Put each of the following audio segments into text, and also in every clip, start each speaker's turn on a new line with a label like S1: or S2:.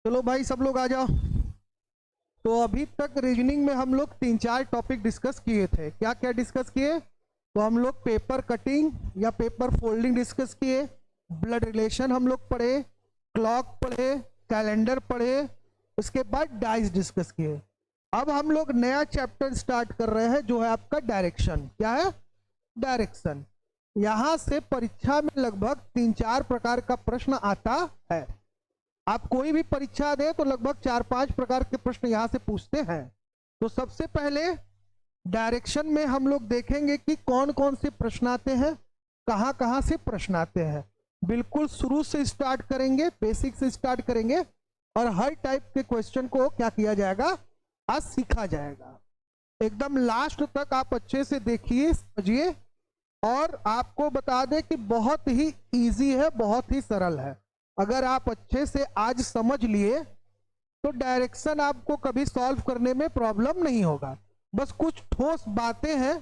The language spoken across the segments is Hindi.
S1: चलो भाई सब लोग आ जाओ। तो अभी तक रीजनिंग में हम लोग 3-4 टॉपिक डिस्कस किए थे। क्या क्या डिस्कस किए? तो हम लोग पेपर कटिंग या पेपर फोल्डिंग डिस्कस किए, ब्लड रिलेशन हम लोग पढ़े, क्लॉक पढ़े, कैलेंडर पढ़े, उसके बाद डाइस डिस्कस किए। अब हम लोग नया चैप्टर स्टार्ट कर रहे हैं जो है आपका डायरेक्शन। क्या है? डायरेक्शन। यहां से परीक्षा में लगभग 3-4 प्रकार का प्रश्न आता है। आप कोई भी परीक्षा दें तो लगभग 4-5 प्रकार के प्रश्न यहां से पूछते हैं। तो सबसे पहले डायरेक्शन में हम लोग देखेंगे कि कौन कौन से प्रश्न आते हैं, कहां कहां से प्रश्न आते हैं। बिल्कुल शुरू से स्टार्ट करेंगे, बेसिक से स्टार्ट करेंगे और हर टाइप के क्वेश्चन को क्या किया जाएगा, आज सीखा जाएगा। एकदम लास्ट तक आप अच्छे से देखिए, समझिए। और आपको बता दें कि बहुत ही इजी है, बहुत ही सरल है। अगर आप अच्छे से आज समझ लिए तो डायरेक्शन आपको कभी सॉल्व करने में प्रॉब्लम नहीं होगा। बस कुछ ठोस बातें हैं,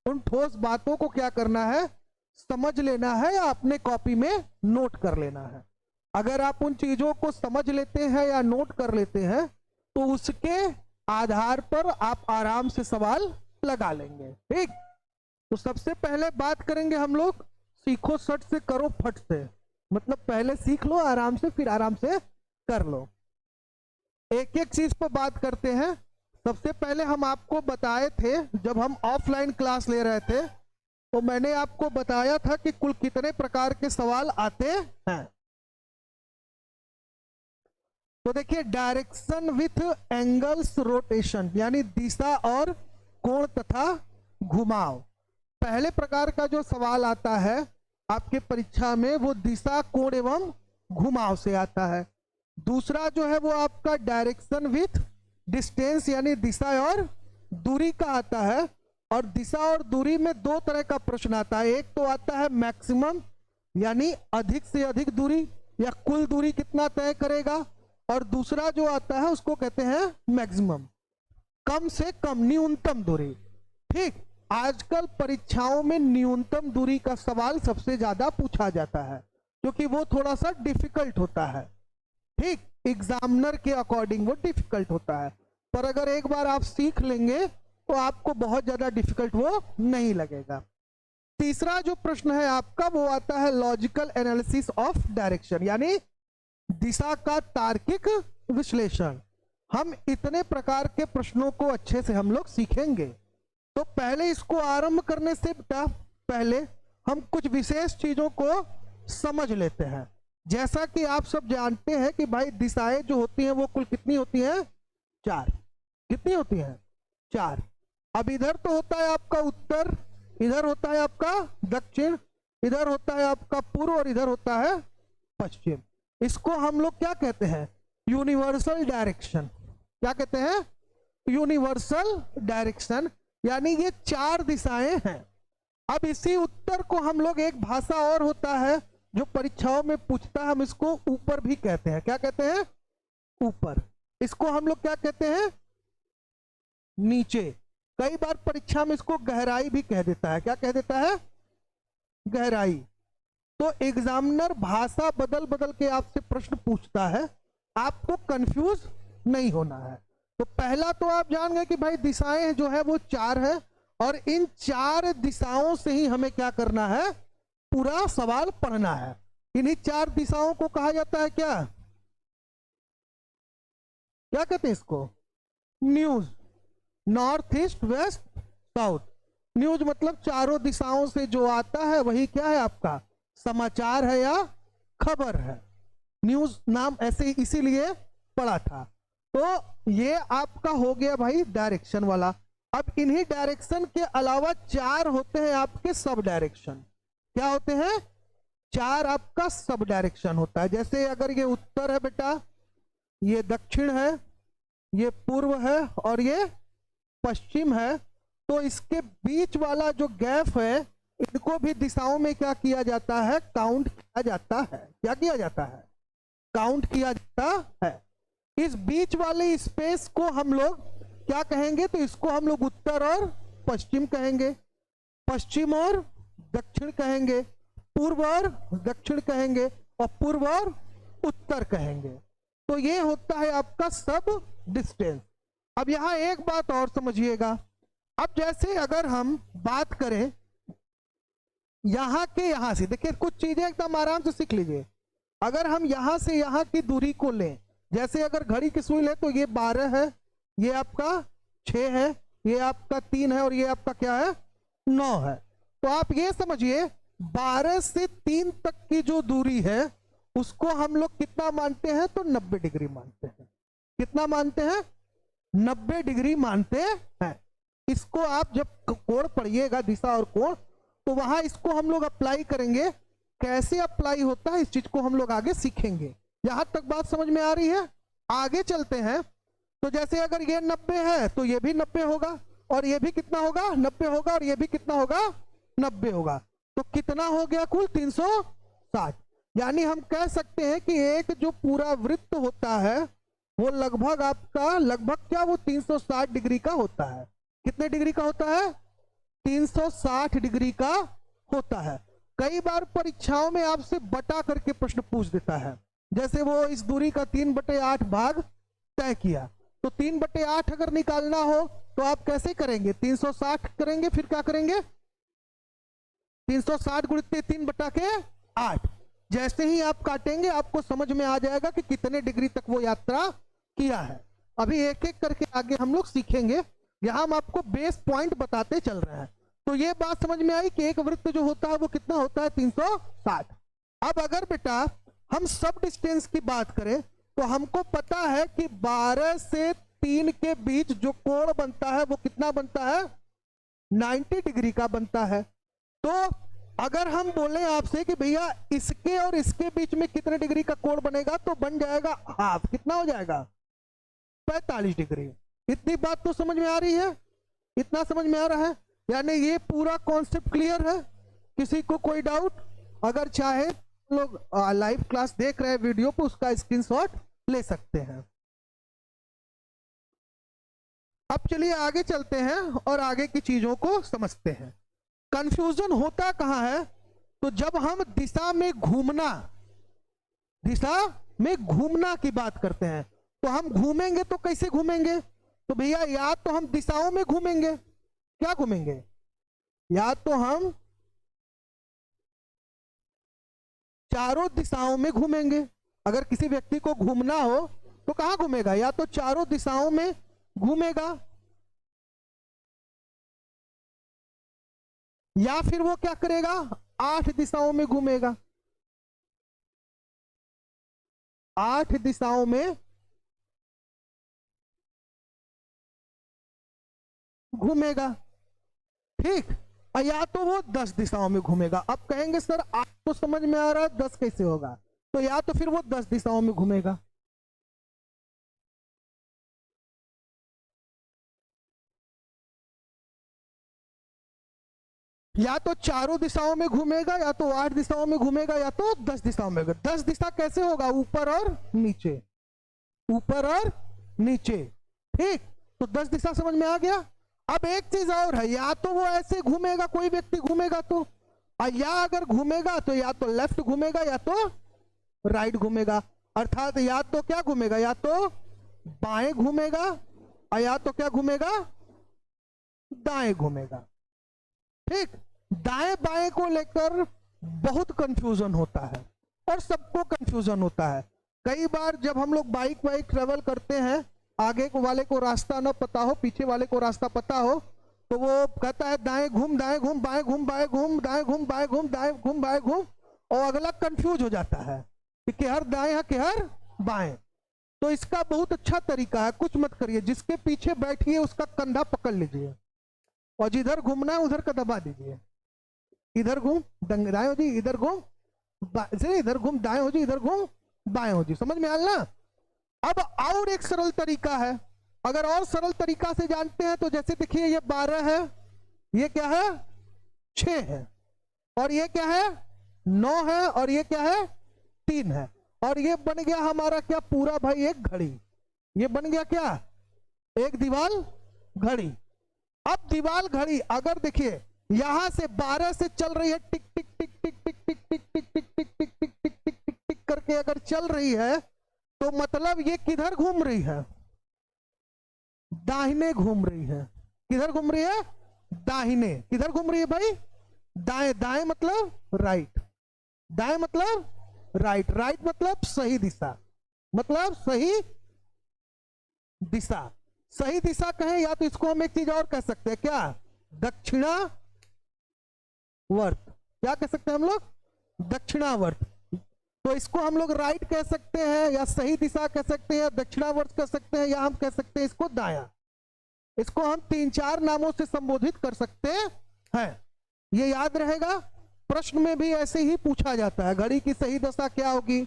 S1: उन ठोस बातों को क्या करना है, समझ लेना है या अपने कॉपी में नोट कर लेना है। अगर आप उन चीजों को समझ लेते हैं या नोट कर लेते हैं तो उसके आधार पर आप आराम से सवाल लगा लेंगे। ठीक, तो सबसे पहले बात करेंगे हम लोग, सीखो सट से करो फट से। मतलब पहले सीख लो आराम से, फिर आराम से कर लो। एक एक चीज पर बात करते हैं। सबसे पहले हम आपको बताए थे, जब हम ऑफलाइन क्लास ले रहे थे तो मैंने आपको बताया था कि कुल कितने प्रकार के सवाल आते हैं। तो देखिए, डायरेक्शन विथ एंगल्स रोटेशन, यानी दिशा और कोण तथा घुमाव। पहले प्रकार का जो सवाल आता है आपके परीक्षा में वो दिशा, कोण एवं घुमाव से आता है। दूसरा जो है वो आपका डायरेक्शन विथ डिस्टेंस, यानी दिशा और दूरी का आता है। और दिशा और दूरी में दो तरह का प्रश्न आता है। एक तो आता है मैक्सिमम, यानी अधिक से अधिक दूरी या कुल दूरी कितना तय करेगा। और दूसरा जो आता है उसको कहते हैं मैक्सिमम, कम से कम, न्यूनतम दूरी। ठीक, आजकल परीक्षाओं में न्यूनतम दूरी का सवाल सबसे ज्यादा पूछा जाता है क्योंकि वो थोड़ा सा डिफिकल्ट होता है। ठीक, एग्जामिनर के अकॉर्डिंग वो डिफिकल्ट होता है, पर अगर एक बार आप सीख लेंगे तो आपको बहुत ज्यादा डिफिकल्ट वो नहीं लगेगा। तीसरा जो प्रश्न है आपका वो आता है लॉजिकल एनालिसिस ऑफ डायरेक्शन, यानी दिशा का तार्किक विश्लेषण। हम इतने प्रकार के प्रश्नों को अच्छे से हम लोग सीखेंगे। तो पहले इसको आरंभ करने से पहले हम कुछ विशेष चीजों को समझ लेते हैं। जैसा कि आप सब जानते हैं कि भाई दिशाएं जो होती हैं वो कुल कितनी होती हैं? 4। कितनी होती हैं? 4। अब इधर तो होता है आपका उत्तर, इधर होता है आपका दक्षिण, इधर होता है आपका पूर्व और इधर होता है पश्चिम। इसको हम लोग क्या कहते हैं? Universal direction. क्या कहते हैं? यूनिवर्सल डायरेक्शन, यानी ये 4 दिशाएं हैं। अब इसी उत्तर को हम लोग, एक भाषा और होता है जो परीक्षाओं में पूछता है, हम इसको ऊपर भी कहते हैं। क्या कहते हैं? ऊपर। इसको हम लोग क्या कहते हैं? नीचे। कई बार परीक्षा में इसको गहराई भी कह देता है। क्या कह देता है? गहराई। तो एग्जामिनर भाषा बदल बदल के आपसे प्रश्न पूछता है, आपको कंफ्यूज नहीं होना है। तो पहला तो आप जान गए कि भाई दिशाएं जो है वो 4 है और इन 4 दिशाओं से ही हमें क्या करना है, पूरा सवाल पढ़ना है। इन्हीं 4 दिशाओं को कहा जाता है क्या? क्या कहते हैं इसको? News. North, east, west, south. News मतलब चारों दिशाओं से जो आता है वही क्या है आपका? समाचार है या खबर है। न्यूज नाम ऐसे इसीलिए पड़ा था। तो ये आपका हो गया भाई डायरेक्शन वाला। अब इन्हीं डायरेक्शन के अलावा 4 होते हैं आपके सब डायरेक्शन। क्या होते हैं? 4 आपका सब डायरेक्शन होता है। जैसे अगर ये उत्तर है बेटा, ये दक्षिण है, ये पूर्व है और ये पश्चिम है, तो इसके बीच वाला जो गैप है इनको भी दिशाओं में क्या किया जाता है? काउंट किया जाता है। क्या किया जाता है? काउंट किया जाता है। इस बीच वाले स्पेस को हम लोग क्या कहेंगे? तो इसको हम लोग उत्तर और पश्चिम कहेंगे, पश्चिम और दक्षिण कहेंगे, पूर्व और दक्षिण कहेंगे और पूर्व और उत्तर कहेंगे। तो ये होता है आपका सब डिस्टेंस। अब यहां एक बात और समझिएगा, अब जैसे अगर हम बात करें यहां के यहां से, देखिए कुछ चीजें एकदम आराम से सीख लीजिए। अगर हम यहां से यहां की दूरी को लें, जैसे अगर घड़ी की सुई ले तो ये 12 है, ये आपका 6 है, ये आपका 3 है और ये आपका क्या है 9 है। तो आप ये समझिए 12 से 3 तक की जो दूरी है उसको हम लोग कितना मानते हैं, तो 90 डिग्री मानते हैं। कितना मानते हैं, 90 डिग्री मानते हैं। इसको आप जब कोण पढ़िएगा, दिशा और कोण, तो वहां इसको हम लोग अप्लाई करेंगे। कैसे अप्लाई होता है इस चीज को हम लोग आगे सीखेंगे। यहां तक बात समझ में आ रही है? आगे चलते हैं। तो जैसे अगर ये 90 है तो ये भी 90 होगा, और ये भी कितना होगा 90 होगा, और ये भी कितना होगा 90 होगा। तो कितना हो गया कुल 360। यानी हम कह सकते हैं कि एक जो पूरा वृत्त होता है वो लगभग आपका लगभग क्या, वो 360 डिग्री का होता है। कितने डिग्री का होता है, 360 डिग्री का होता है। कई बार परीक्षाओं में आपसे बटा करके प्रश्न पूछ देता है। जैसे वो इस दूरी का 3/8 भाग तय किया, तो 3/8 अगर निकालना हो तो आप कैसे करेंगे, 360 करेंगे, फिर क्या करेंगे 360 गुणित 3/8। जैसे ही आप काटेंगे आपको समझ में आ जाएगा कि कितने डिग्री तक वो यात्रा किया है। अभी एक एक करके आगे हम लोग सीखेंगे, यहां हम आपको बेस पॉइंट बताते चल रहे हैं। तो ये बात समझ में आई कि एक वृत्त जो होता है वो कितना होता है 360। अब अगर बेटा हम सब डिस्टेंस की बात करें तो हमको पता है कि 12 से 3 के बीच जो कोण बनता है वो कितना बनता है, 90 डिग्री का बनता है। तो अगर हम बोले आपसे कि भैया इसके और इसके बीच में कितने डिग्री का कोण बनेगा, तो बन जाएगा हाफ। कितना हो जाएगा, 45 डिग्री। इतनी बात तो समझ में आ रही है, इतना समझ में आ रहा है। यानी ये पूरा कॉन्सेप्ट क्लियर है। किसी को कोई डाउट, अगर चाहे लोग लाइव क्लास देख रहे हैं वीडियो पे, उसका स्क्रीनशॉट ले सकते हैं। अब चलिए आगे चलते हैं और आगे की चीजों को समझते हैं। कंफ्यूजन होता कहां है, तो जब हम दिशा में घूमना की बात करते हैं, तो हम घूमेंगे तो कैसे घूमेंगे, तो भैया या तो हम दिशाओं में घूमेंगे, क्या घूमेंगे, या तो हम चारों दिशाओं में घूमेंगे। अगर किसी व्यक्ति को घूमना हो तो कहां घूमेगा, या तो चारों दिशाओं में घूमेगा, या फिर वो क्या करेगा 8 दिशाओं में घूमेगा। 8 दिशाओं में घूमेगा, ठीक। या तो वो 10 दिशाओं में घूमेगा। अब कहेंगे सर आप तो समझ में आ रहा है 10 कैसे होगा, तो या तो फिर वो 10 दिशाओं में घूमेगा, या तो चारों दिशाओं में घूमेगा, या तो 8 दिशाओं में घूमेगा, या तो 10 दिशाओं में। 10 दिशा कैसे होगा, ऊपर और नीचे, ऊपर और नीचे, ठीक। तो 10 दिशा समझ में आ गया। अब एक चीज और है, या तो वो ऐसे घूमेगा, कोई व्यक्ति घूमेगा तो, या अगर घूमेगा तो या तो लेफ्ट घूमेगा या तो राइट घूमेगा। अर्थात या तो क्या घूमेगा, या तो बाएं घूमेगा, या तो क्या घूमेगा दाएं घूमेगा, ठीक। दाएं बाएं को लेकर बहुत कंफ्यूजन होता है और सबको कंफ्यूजन होता है। कई बार जब हम लोग बाइक ट्रेवल करते हैं, आगे को वाले को रास्ता न पता हो, पीछे वाले को रास्ता पता हो, तो वो कहता है दाएं घूम बाएं घूम, बाएं घूम दाएं घूम, बाएं घूम दाएं घूम, बाएं घूम, और अगला कंफ्यूज हो जाता है कि हर दाएं है कि हर बाएं। तो इसका बहुत अच्छा तरीका है, कुछ मत करिए, जिसके पीछे बैठिए उसका कंधा पकड़ लीजिए और जिधर घूमना है उधर का दबा दीजिए। इधर घूम दाएं हो जी, इधर घूम इधर घूम दाएं हो जी, इधर घूम बाएं हो जी। समझ में आया ना। अब और एक सरल तरीका है, अगर और सरल तरीका से जानते हैं तो जैसे देखिए ये 12 है, ये क्या है 6 है, और ये क्या है 9 है, और ये क्या है 3 है, और ये बन गया हमारा क्या पूरा भाई एक घड़ी। ये बन गया क्या एक दीवाल घड़ी। अब दीवाल घड़ी अगर देखिए यहां से 12 से चल रही है, टिक टिक टिक टिक टिक टिक टिक टिक टिक टिक टिक टिक टिक टिक टिक टिक करके अगर चल रही है, तो मतलब ये किधर घूम रही है? दाहिने घूम रही है। किधर घूम रही है? दाहिने। किधर घूम रही है भाई? दाएं। दाएं मतलब राइट। दाएं मतलब राइट। राइट मतलब सही दिशा, मतलब सही दिशा। सही दिशा कहें या तो इसको हम एक चीज और कह सकते हैं, क्या? दक्षिणावर्त। क्या कह सकते हैं हम लोग? दक्षिणावर्त। तो इसको हम लोग राइट कह सकते हैं, या सही दिशा कह सकते हैं, या दक्षिणावर्त कह सकते हैं, या हम कह सकते हैं इसको दायां। इसको हम 3-4 नामों से संबोधित कर सकते हैं। ये याद रहेगा, प्रश्न में भी ऐसे ही पूछा जाता है। घड़ी की सही दशा क्या होगी,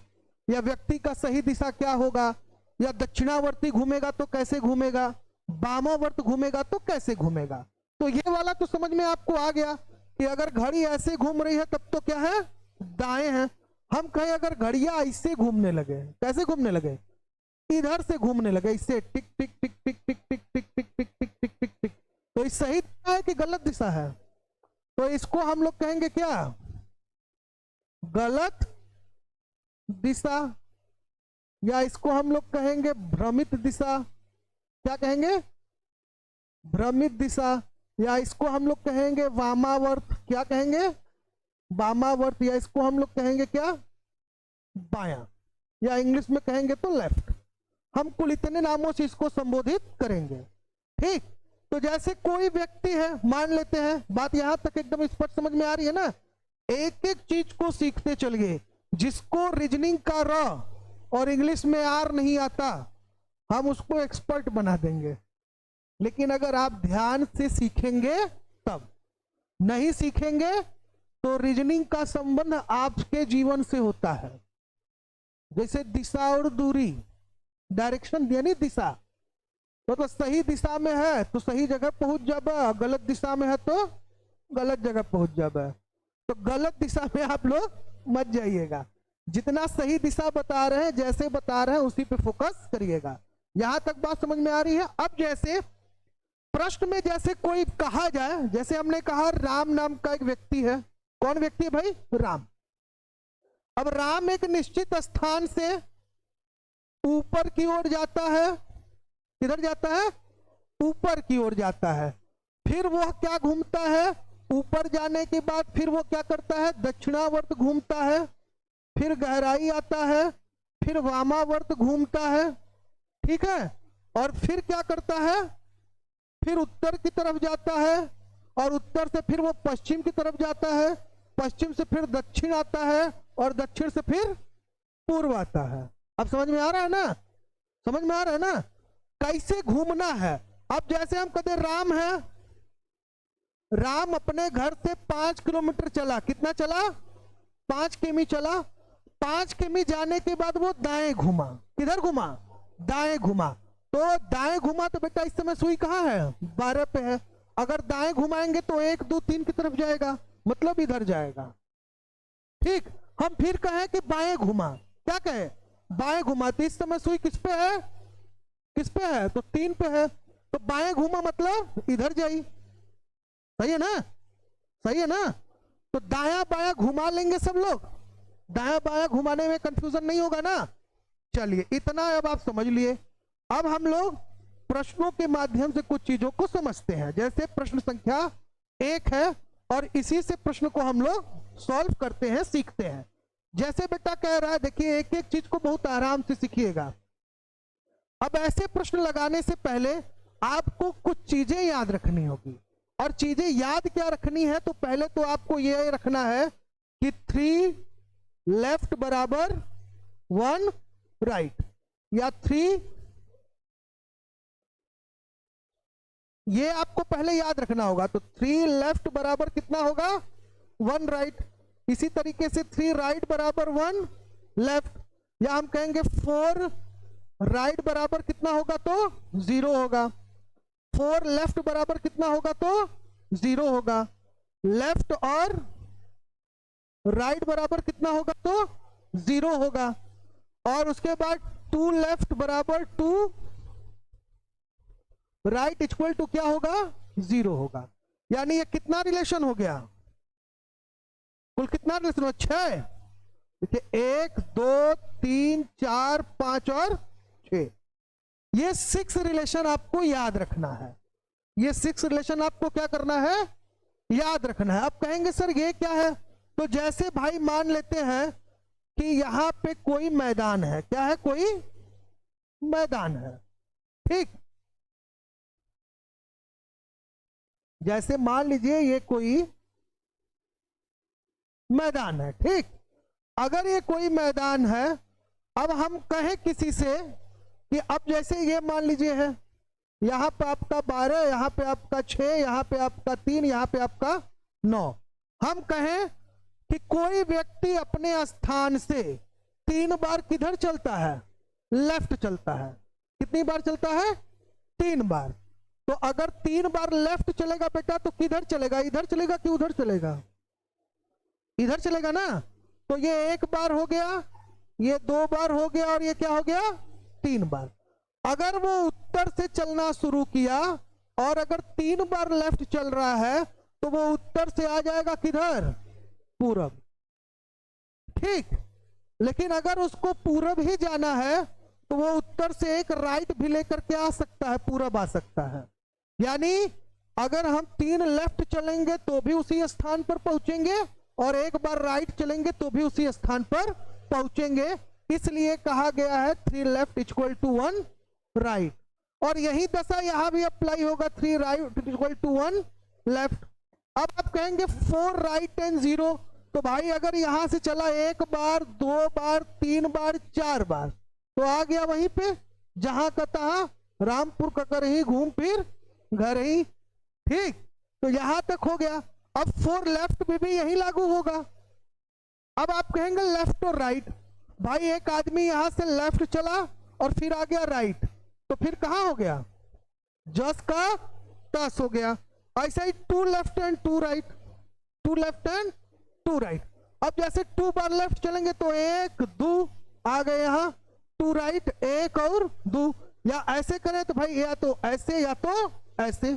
S1: या व्यक्ति का सही दिशा क्या होगा, या दक्षिणावर्ती घूमेगा तो कैसे घूमेगा, वामावर्त घूमेगा तो कैसे घूमेगा। तो ये वाला तो समझ में आपको आ गया कि अगर घड़ी ऐसे घूम रही है तब तो क्या है? दाएं है। हम कहें अगर घड़ियां ऐसे घूमने लगे, कैसे घूमने लगे? इधर से घूमने लगे, इससे टिक टिक टिक टिक टिक टिक टिक टिक टिक टिक टिक टिक टिक, तो ये सही दिशा है कि गलत दिशा है? तो इसको हम लोग कहेंगे क्या? गलत दिशा। या इसको हम लोग कहेंगे भ्रमित दिशा। क्या कहेंगे? भ्रमित दिशा। या इसको हम लोग कहेंगे वामावर्त। क्या कहेंगे? वामावर्त। या इसको हम लोग कहेंगे क्या? बायां। या इंग्लिश में कहेंगे तो लेफ्ट। हम कुल इतने नामों से इसको संबोधित करेंगे। ठीक। तो जैसे कोई व्यक्ति है, मान लेते हैं, बात यहां तक एकदम स्पष्ट समझ में आ रही है ना? एक एक चीज को सीखते चलिए। जिसको रीजनिंग का र और इंग्लिश में आर नहीं आता, हम उसको एक्सपर्ट बना देंगे। लेकिन अगर आप ध्यान से सीखेंगे तब, नहीं सीखेंगे तो रीजनिंग का संबंध आपके जीवन से होता है। जैसे दिशा और दूरी, डायरेक्शन यानी दिशा, मतलब सही दिशा में है तो सही जगह पहुंच जाबा, गलत दिशा में है तो गलत जगह पहुंच जाबा। तो गलत दिशा में आप लोग मत जाइएगा। जितना सही दिशा बता रहे हैं, जैसे बता रहे हैं, उसी पे फोकस करिएगा। यहां तक बात समझ में आ रही है? अब जैसे प्रश्न में जैसे कोई कहा जाए, जैसे हमने कहा राम नाम का एक व्यक्ति है। कौन व्यक्ति है भाई? राम। अब राम एक निश्चित स्थान से ऊपर की ओर जाता है। किधर जाता है? ऊपर की ओर जाता है। फिर वह क्या घूमता है? ऊपर जाने के बाद फिर वो क्या करता है? दक्षिणावर्त घूमता है। फिर गहराई आता है, फिर वामावर्त घूमता है। ठीक है। और फिर क्या करता है? फिर उत्तर की तरफ जाता है, और उत्तर से फिर वो पश्चिम की तरफ जाता है। पश्चिम से फिर दक्षिण आता है, और दक्षिण से फिर पूर्व आता है। अब समझ में आ रहा है ना? समझ में आ रहा है ना कैसे घूमना है? अब जैसे हम कहते राम है, राम अपने घर से 5 किलोमीटर चला। कितना चला? 5 किमी चला। 5 किमी जाने के बाद वो दाएं घुमा। किधर घुमा? दाएं घुमा। तो दाएं घुमा तो बेटा इस समय सुई कहाँ है? 12 पे है। अगर दाएं घुमाएंगे तो 1 2 3 की तरफ जाएगा, मतलब इधर जाएगा। ठीक। हम फिर कहें कि बाएं घुमा। क्या कहें? बाएं घुमा। तो इस समय सुई किस पे है? किस पे है? तो 3 पे है। तो बाएं घुमा मतलब इधर जाई। सही है ना? सही है ना? तो दाया बाया घुमा लेंगे सब लोग। दाया बाया घुमाने में कंफ्यूजन नहीं होगा ना? चलिए इतना अब आप समझ लिए। अब हम लोग प्रश्नों के माध्यम से कुछ चीजों को समझते हैं। जैसे प्रश्न संख्या 1 है, और इसी से प्रश्न को हम लोग सॉल्व करते हैं, सीखते हैं। जैसे बेटा कह रहा है, देखिए एक एक चीज को बहुत आराम से सीखिएगा। अब ऐसे प्रश्न लगाने से पहले आपको कुछ चीजें याद रखनी होगी। और चीजें याद क्या रखनी है? तो पहले तो आपको यह रखना है कि 3 लेफ्ट बराबर 1 राइट, या 3, ये आपको पहले याद रखना होगा। तो 3 लेफ्ट बराबर कितना होगा? 1 राइट। इसी तरीके से 3 राइट बराबर 1 लेफ्ट, या हम कहेंगे 4 राइट बराबर कितना होगा? तो 0 होगा। 4 लेफ्ट बराबर कितना होगा? तो 0 होगा। लेफ्ट और राइट बराबर कितना होगा? तो 0 होगा। और उसके बाद 2 लेफ्ट बराबर 2 राइट इक्वल टू क्या होगा? 0 होगा। यानी ये कितना रिलेशन हो गया? कुल कितना रिलेशन हो? 6। देखिए 1 2 3 4 5 और 6। ये 6 रिलेशन आपको याद रखना है। ये 6 रिलेशन आपको क्या करना है, याद रखना है। अब कहेंगे सर ये क्या है, तो जैसे भाई मान लेते हैं कि यहां पे कोई मैदान है, क्या है, कोई मैदान है, ठीक। जैसे मान लीजिए ये कोई मैदान है, ठीक। अगर ये कोई मैदान है, अब हम कहें किसी से कि अब जैसे ये मान लीजिए है, यहां पे आपका 12, यहां पे आपका 6, यहां पे आपका 3, यहां पे आपका 9। हम कहें कि कोई व्यक्ति अपने स्थान से 3 बार किधर चलता है, लेफ्ट चलता है। कितनी बार चलता है, 3 बार। तो अगर 3 बार लेफ्ट चलेगा बेटा तो किधर चलेगा, इधर चलेगा कि उधर चलेगा, इधर चलेगा ना। तो ये 1 बार हो गया, ये 2 बार हो गया, और ये क्या हो गया, 3 बार। अगर वो उत्तर से चलना शुरू किया और अगर 3 बार लेफ्ट चल रहा है तो वो उत्तर से आ जाएगा किधर, पूरब, ठीक। लेकिन अगर उसको पूरब ही जाना है तो वो उत्तर से एक राइट भी लेकर के आ सकता है, पूरब आ सकता है। यानी अगर हम 3 लेफ्ट चलेंगे तो भी उसी स्थान पर पहुंचेंगे, और 1 बार राइट चलेंगे तो भी उसी स्थान पर पहुंचेंगे। इसलिए कहा गया है 3 लेफ्ट इक्वल टू 1 राइट। और यही दशा यहां भी अप्लाई होगा, 3 राइट इक्वल टू 1 लेफ्ट। अब आप कहेंगे 4 राइट एंड 0, तो भाई अगर यहां से चला 1 बार 2 बार 3 बार 4 बार तो आ गया वहीं पे जहां का तहां, रामपुर का कर ही घूम फिर घर ही, ठीक। तो यहां तक हो गया। अब 4 लेफ्ट में भी यही लागू होगा। अब आप कहेंगे लेफ्ट और राइट, भाई एक आदमी यहां से लेफ्ट चला और फिर आ गया राइट, तो फिर कहां हो गया, जस का तस हो गया। ऐसा ही 2 left and 2 right, 2 left and 2 right. अब जैसे 2 बार लेफ्ट चलेंगे तो 1 2 आ गए यहां, 2 राइट 1 और 2। या ऐसे करें तो भाई या तो ऐसे या तो ऐसे,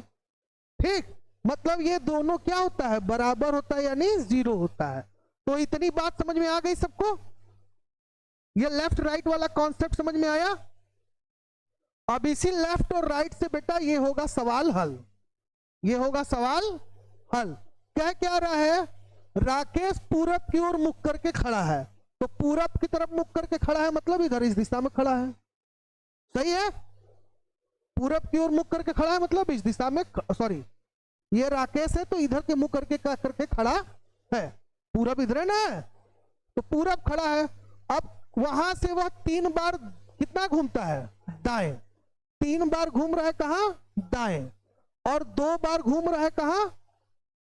S1: ठीक। मतलब ये दोनों क्या होता है, बराबर होता है, यानी 0 होता है। तो इतनी बात समझ में आ गई सबको, ये लेफ्ट राइट वाला कॉन्सेप्ट समझ में आया। अब इसी लेफ्ट और राइट से बेटा ये होगा सवाल हल, ये होगा सवाल हल। क्या रहा है, राकेश पूरब की ओर मुख करके खड़ा है, तो पूरब की तरफ मुख करके खड़ा है मतलब इधर इस दिशा में खड़ा है, सही है। पूरब की ओर मुख करके खड़ा है मतलब इस दिशा में, सॉरी ये राकेश है तो इधर के मुख करके खड़ा है, पूरब इधर है ना, तो पूरब खड़ा है। अब वहां से वह 3 बार कितना घूमता है, दाएं। 3 बार घूम रहा है कहां, दाएं, और 2 बार घूम रहा है कहां,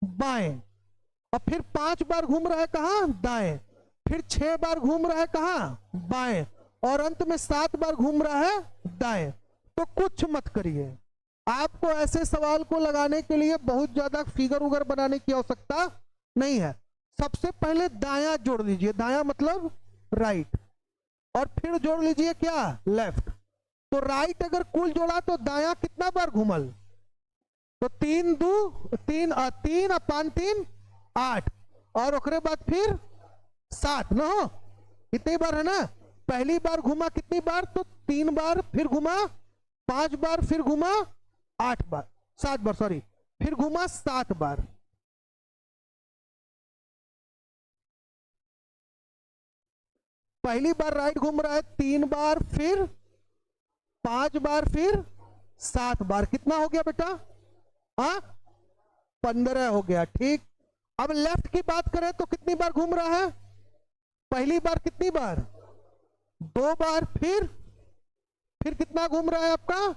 S1: बाएं, और फिर 5 बार घूम रहा है कहां, दाएं, फिर 6 बार घूम रहा है कहां, बाएं, और अंत में 7 बार घूम रहा है दाएं। तो कुछ मत करिए, आपको ऐसे सवाल को लगाने के लिए बहुत ज्यादा फिगर उगर बनाने की आवश्यकता नहीं है। सबसे पहले दायां जोड़ लीजिए, दायां मतलब राइट, और फिर जोड़ लीजिए क्या, लेफ्ट। तो राइट अगर कुल जोड़ा तो दायां कितना बार घूमल, तो 3 2 3 3 अपान 3 8, और उसके बाद फिर 7 ना हो, कितनी बार है ना। पहली बार घुमा कितनी बार, तो 3 बार, फिर घुमा 5 बार, फिर घुमा 8 बार, 7 बार सॉरी, फिर घुमा 7 बार। पहली बार राइट घूम रहा है 3 बार, फिर 5 बार, फिर 7 बार, कितना हो गया बेटा, 15 हो गया, ठीक। अब लेफ्ट की बात करें तो कितनी बार घूम रहा है, पहली बार कितनी बार, 2 बार, फिर कितना घूम रहा है आपका,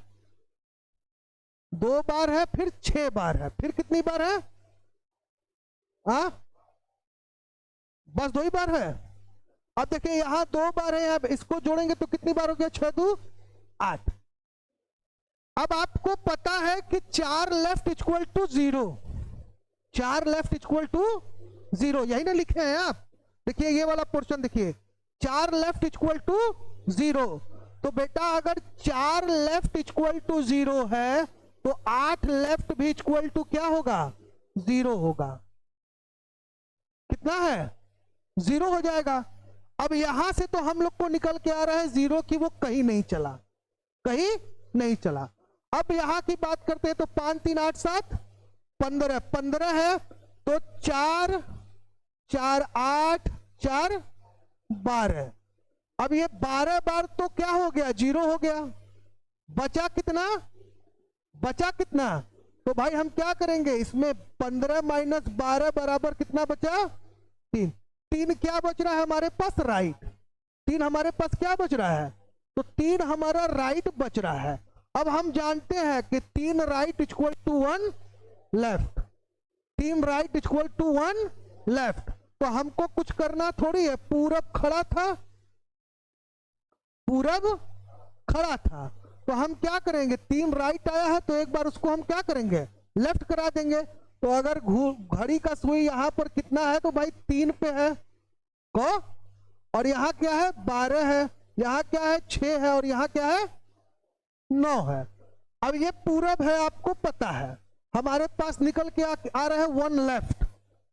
S1: 2 बार है, फिर 6 बार है, फिर कितनी बार है, बस 2 ही बार है। अब देखिए यहां 2 बार है, अब इसको जोड़ेंगे तो कितनी बार हो गया, 6 2 8। अब आपको पता है कि 4 left equal to 0, 4 left equal to 0, यही ना लिखे हैं आप। देखिए ये वाला पोर्शन देखिए, 4 लेफ्ट इक्वल टू 0, तो बेटा अगर 4 लेफ्ट इक्वल टू 0 है तो 8 लेफ्ट भी इक्वल टू क्या होगा, 0 होगा। कितना है, 0 हो जाएगा। अब यहां से तो हम लोग को निकल के आ रहा है जीरो की वो कहीं नहीं चला, कहीं नहीं चला। अब यहां की बात करते हैं तो 5 3 8 7 15, 15 है तो 4 4 8 4 12। अब ये 12 बार तो क्या हो गया, जीरो हो गया। बचा कितना, बचा कितना? तो भाई हम क्या करेंगे, इसमें 15 माइनस 12 बराबर कितना बचा, 3। 3 क्या बच रहा है हमारे पास, राइट। 3 हमारे पास क्या बच रहा है, तो 3 हमारा राइट बच रहा है। अब हम जानते हैं कि 3 right equal to 1 left, 3 right equal to 1 left. तो हमको कुछ करना थोड़ी है, पूरब खड़ा था, पूरब खड़ा था, तो हम क्या करेंगे, 3 राइट आया है तो एक बार उसको हम क्या करेंगे, लेफ्ट करा देंगे। तो अगर घड़ी का सुई यहां पर कितना है तो भाई 3 पे है को, और यहां क्या है 12 है, यहां क्या है 6 है, और यहां क्या है 9 है। अब ये पूरब है, आपको पता है, हमारे पास निकल के आ रहा है 1 लेफ्ट।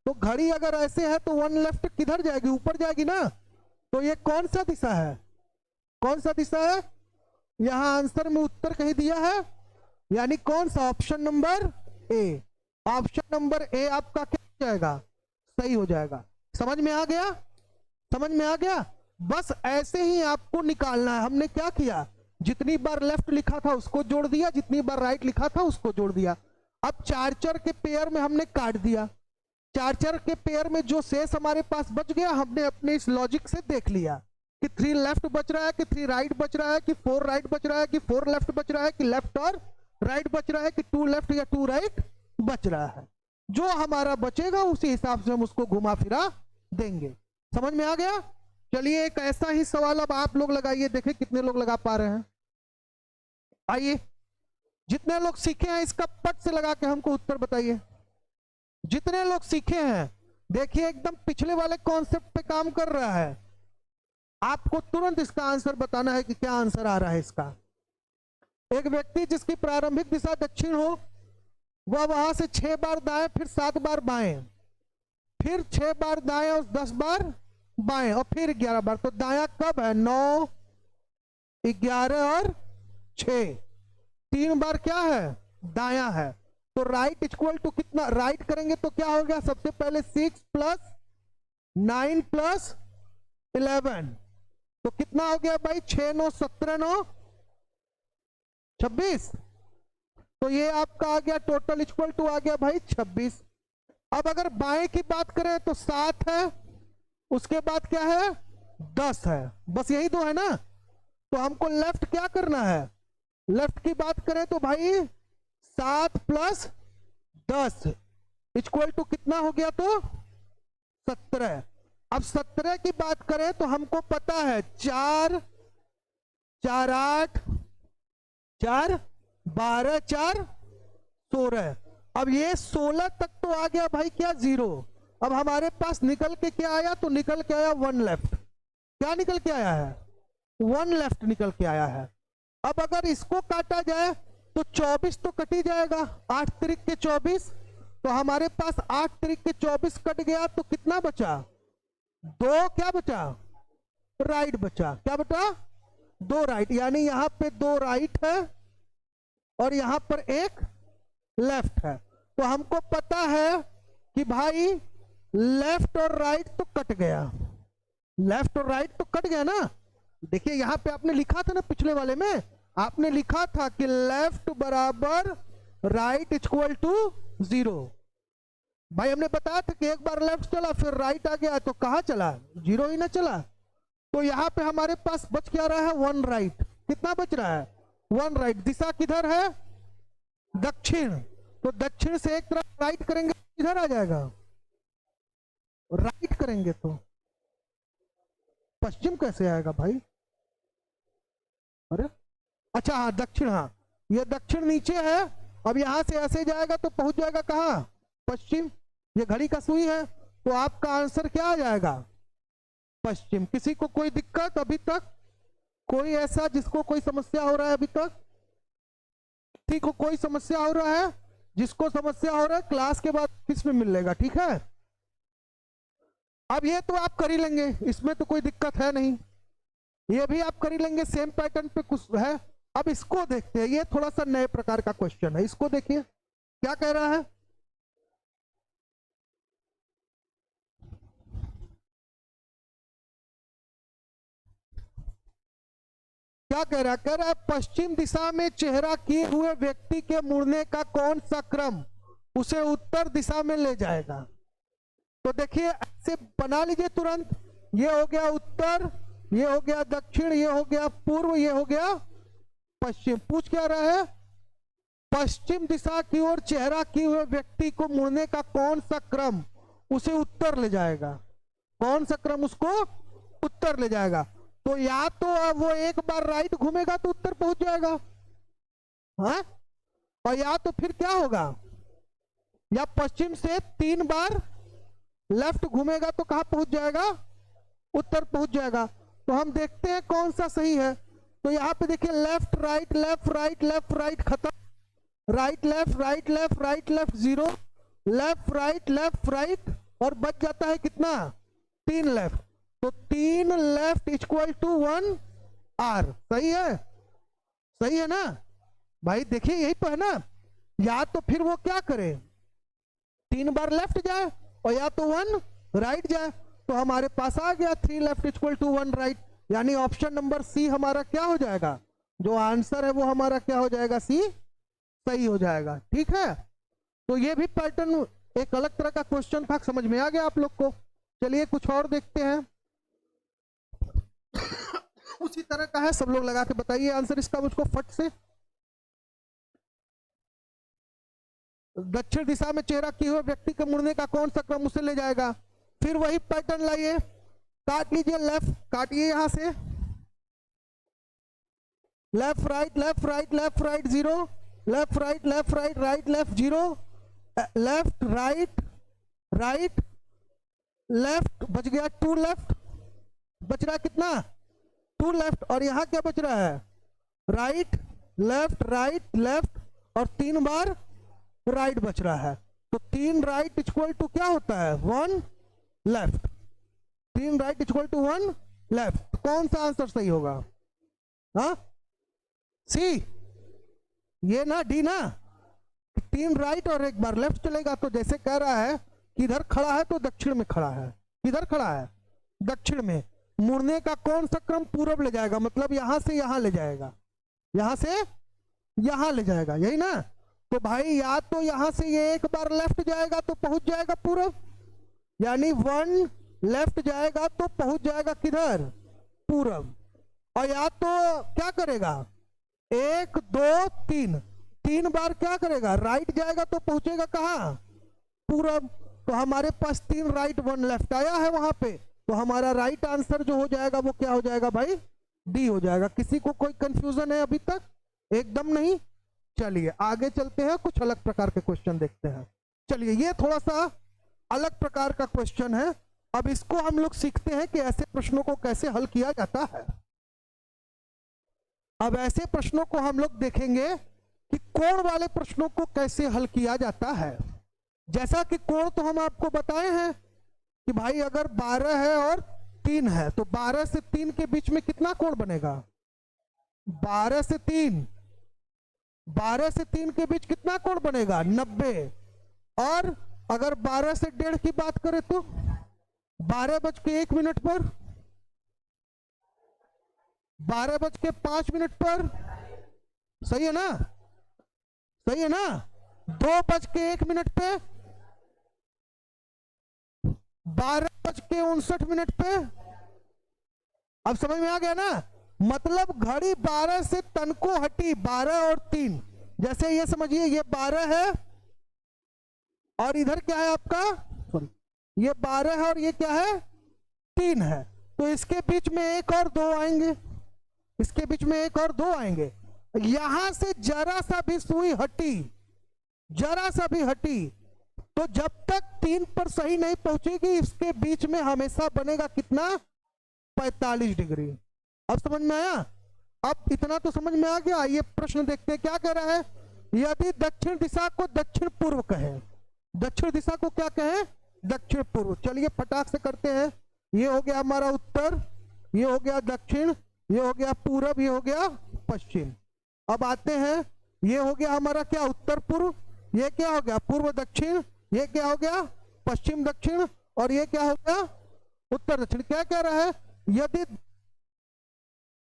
S1: तो घड़ी अगर ऐसे है तो 1 लेफ्ट किधर जाएगी, ऊपर जाएगी ना। तो ये कौन सा दिशा है, कौन सा दिशा है, यहां आंसर में उत्तर कहीं दिया है, यानी कौन सा, option number A. Option number A आपका क्या हो जाएगा, सही हो जाएगा। समझ में आ गया, समझ में आ गया। बस ऐसे ही आपको निकालना है। हमने क्या किया, जितनी बार लेफ्ट लिखा था उसको जोड़ दिया, जितनी बार राइट लिखा था उसको जोड़ दिया। अब 4 4 के पेयर में हमने काट दिया, 4 4 के पेयर में जो शेष हमारे पास बच गया, हमने अपने इस लॉजिक से देख लिया कि 3 लेफ्ट बच रहा है, कि 3 राइट बच रहा है, कि 4 राइट बच रहा है, कि 4 लेफ्ट बच रहा है, कि लेफ्ट और राइट बच रहा है, कि 2 लेफ्ट या 2 राइट बच रहा है। जो हमारा बचेगा उसी हिसाब से हम उसको घुमा फिरा देंगे। समझ में आ गया। चलिए एक ऐसा ही सवाल अब आप लोग लगाइए, देखें कितने लोग लगा पा रहे हैं। आइए, जितने लोग सीखे हैं इसका पट से लगा के हमको उत्तर बताइए। जितने लोग सीखे हैं देखिए एकदम पिछले वाले कॉन्सेप्ट पे काम कर रहा है। आपको तुरंत इसका आंसर बताना है कि क्या आंसर आ रहा है इसका। एक व्यक्ति जिसकी प्रारंभिक दिशा दक्षिण हो, वह वहां से 6 बार दाएं, फिर 7 बार बाएं, फिर 6 बार दाएं और 10 बार बाएं, और फिर 11 बार। तो दायां कब है, 9 11 और 6, 3 बार क्या है, दायां है। तो राइट इक्वल टू कितना, राइट करेंगे तो क्या हो गया, सबसे पहले 6 प्लस 9 प्लस 11, तो कितना हो गया भाई, 6 9 17 9 26। तो ये आपका आ गया टोटल इक्वल टू आ गया भाई 26। अब अगर बाएं की बात करें तो 7 है, उसके बाद क्या है 10 है, बस यही दो है ना। तो हमको लेफ्ट क्या करना है, लेफ्ट की बात करें तो भाई 7 प्लस 10 इक्वल टू कितना हो गया, तो 17। अब 17 की बात करें तो हमको पता है 4 4 8 4 12 4 16। अब ये 16 तक तो आ गया भाई क्या, 0। अब हमारे पास निकल के क्या आया, तो निकल के आया 1 लेफ्ट। क्या निकल के आया है, 1 लेफ्ट निकल के आया है। अब अगर इसको काटा जाए तो 24 तो कट ही जाएगा, 8 त्रिक के 24, तो हमारे पास 8 त्रिक के 24 कट गया, तो कितना बचा, 2 क्या बचा, राइट बचा। क्या बचा, 2 राइट, यानी यहां पे 2 राइट है और यहां पर 1 लेफ्ट है। तो हमको पता है कि भाई लेफ्ट और राइट तो कट गया, लेफ्ट और राइट तो कट गया ना। देखिए यहां पे आपने लिखा था ना, पिछले वाले में आपने लिखा था कि लेफ्ट बराबर राइट इक्वल टू 0। भाई हमने बताया था कि एक बार लेफ्ट चला फिर राइट आ गया, तो कहां चला, 0 ही ना चला। तो यहां पे हमारे पास बच क्या रहा है, 1 राइट। कितना बच रहा है, 1 राइट। दिशा किधर है, दक्षिण, तो दक्षिण से एक तरफ राइट करेंगे किधर आ जाएगा, राइट करेंगे तो पश्चिम कैसे आएगा भाई, अरे अच्छा हाँ दक्षिण, हाँ ये दक्षिण नीचे है। अब यहां से ऐसे जाएगा तो पहुंच जाएगा कहां, पश्चिम। ये घड़ी का सुई है, तो आपका आंसर क्या आ जाएगा, पश्चिम। किसी को कोई दिक्कत अभी तक, कोई ऐसा जिसको कोई समस्या हो रहा है अभी तक, किसी को कोई समस्या हो रहा है, जिसको समस्या हो रहा है क्लास के बाद ऑफिस में मिल लेगा, ठीक है। अब ये तो आप कर ही लेंगे, इसमें तो कोई दिक्कत है नहीं, ये भी आप कर ही लेंगे, सेम पैटर्न पे कुछ है। अब इसको देखते हैं, ये थोड़ा सा नए प्रकार का क्वेश्चन है, इसको देखिए क्या कह रहा है। क्या कह रहा है, कह रहा है पश्चिम दिशा में चेहरा किए हुए व्यक्ति के मुड़ने का कौन सा क्रम उसे उत्तर दिशा में ले जाएगा। तो देखिए ऐसे बना लीजिए तुरंत, ये हो गया उत्तर, ये हो गया दक्षिण, ये हो गया पूर्व, ये हो गया पश्चिम। पूछ क्या रहा है, पश्चिम दिशा की ओर चेहरा किए हुए व्यक्ति को मुड़ने का कौन सा क्रम उसे उत्तर ले जाएगा, कौन सा क्रम उसको उत्तर ले जाएगा। तो या तो अब वो एक बार राइट घूमेगा तो उत्तर पहुंच जाएगा, हाँ, और या तो फिर क्या होगा, या पश्चिम से 3 बार लेफ्ट घूमेगा तो कहां पहुंच जाएगा, उत्तर पहुंच जाएगा। तो हम देखते हैं कौन सा सही है। तो यहां पे देखिए left right left right left right खत्म, right left right left right left 0, left right और बच जाता है कितना, 3 लेफ्ट। तो 3 लेफ्ट इक्वल टू 1 आर, सही है, सही है ना भाई, देखिए यही तो है ना। या तो फिर वो क्या करे, 3 बार लेफ्ट जाए और या तो 1 राइट जाए। तो हमारे पास आ गया 3 लेफ्ट इक्वल टू 1 राइट, यानी ऑप्शन नंबर सी हमारा क्या हो जाएगा, जो आंसर है वो हमारा क्या हो जाएगा, सी सही हो जाएगा। ठीक है, तो ये भी पैटर्न एक अलग तरह का क्वेश्चन था, समझ में आ गया आप लोग को। चलिए कुछ और देखते हैं। उसी तरह का है, सब लोग लगा के बताइए आंसर इसका मुझको फट से। दक्षिण दिशा में चेहरा किए हुए व्यक्ति के मुड़ने का कौन सा क्रम उसे ले जाएगा। फिर वही पैटर्न लाइए, काट लीजिए, लेफ्ट काटिए यहां से, left right left right left right 0, left right right left 0, left right right left बच गया 2 लेफ्ट, बच रहा कितना 2 लेफ्ट, और यहां क्या बच रहा है, राइट लेफ्ट और 3 बार राइट बच रहा है। तो 3 राइट इक्वल टू क्या होता है, 1 left, 3 right equal to 1 left. कौन सा आंसर सही होगा, हाँ सी, ये ना डी ना, 3 राइट और 1 बार लेफ्ट चलेगा। तो जैसे कह रहा है कि इधर खड़ा है तो दक्षिण में खड़ा है, किधर खड़ा है, दक्षिण में, मुड़ने का कौन सा क्रम पूरब ले जाएगा, मतलब यहां से यहां ले जाएगा, यहां से यहां ले जाएगा, यही ना। तो भाई या तो यहां से ये 1 बार लेफ्ट जाएगा तो पहुंच जाएगा पूरब, यानी 1 लेफ्ट जाएगा तो पहुंच जाएगा किधर, पूरब, और या तो क्या करेगा 1 2 3 बार क्या करेगा, राइट जाएगा तो पहुंचेगा कहां, पूरब। तो हमारे पास 3 राइट 1 लेफ्ट आया है वहां पे, तो हमारा राइट आंसर जो हो जाएगा वो क्या हो जाएगा भाई, डी हो जाएगा। किसी को कोई कंफ्यूजन है अभी तक, एकदम नहीं। चलिए आगे चलते हैं, कुछ अलग प्रकार के क्वेश्चन देखते हैं। चलिए ये थोड़ा सा अलग प्रकार का क्वेश्चन है, अब इसको हम लोग सीखते हैं कि ऐसे प्रश्नों को कैसे हल किया जाता है। अब ऐसे प्रश्नों को हम लोग देखेंगे कि कोण वाले प्रश्नों को कैसे हल किया जाता है। जैसा कि कोण तो हम आपको बताए हैं कि भाई अगर 12 है और 3 है तो 12 से 3 के बीच में कितना कोण बनेगा, 12 से 3 के बीच कितना कोण बनेगा, 90। और अगर 12 से 1.5 की बात करें तो 12:01 पर, 12:05 पर, सही है ना, सही है ना, 2:01 पे, 12:59 पे। अब समझ में आ गया ना, मतलब घड़ी 12 से तनको हटी, 12 और 3, जैसे ये समझिए ये 12 है और इधर क्या है आपका, सॉरी ये 12 है और ये क्या है 3 है, तो इसके बीच में 1 और 2 आएंगे, इसके बीच में 1 और 2 आएंगे। यहां से जरा सा भी सुई हटी, जरा सा भी हटी, तो जब तक 3 पर सही नहीं पहुंचेगी इसके बीच में हमेशा बनेगा कितना, 45 डिग्री। अब समझ में आया, अब इतना तो समझ में आ गया। ये प्रश्न देखते हैं क्या कह रहा है, यदि दक्षिण दिशा को दक्षिण पूर्व कहे, दक्षिण दिशा को क्या कहे, दक्षिण पूर्व। चलिए फटाक से करते हैं। ये हो गया हमारा उत्तर, ये हो गया दक्षिण, ये हो गया पूरब, ये हो गया पश्चिम। अब आते हैं, ये हो गया हमारा क्या उत्तर पूर्व, ये क्या हो गया पूर्व दक्षिण, ये क्या हो गया पश्चिम दक्षिण, और ये क्या हो गया उत्तर दक्षिण। क्या कह रहा है, यदि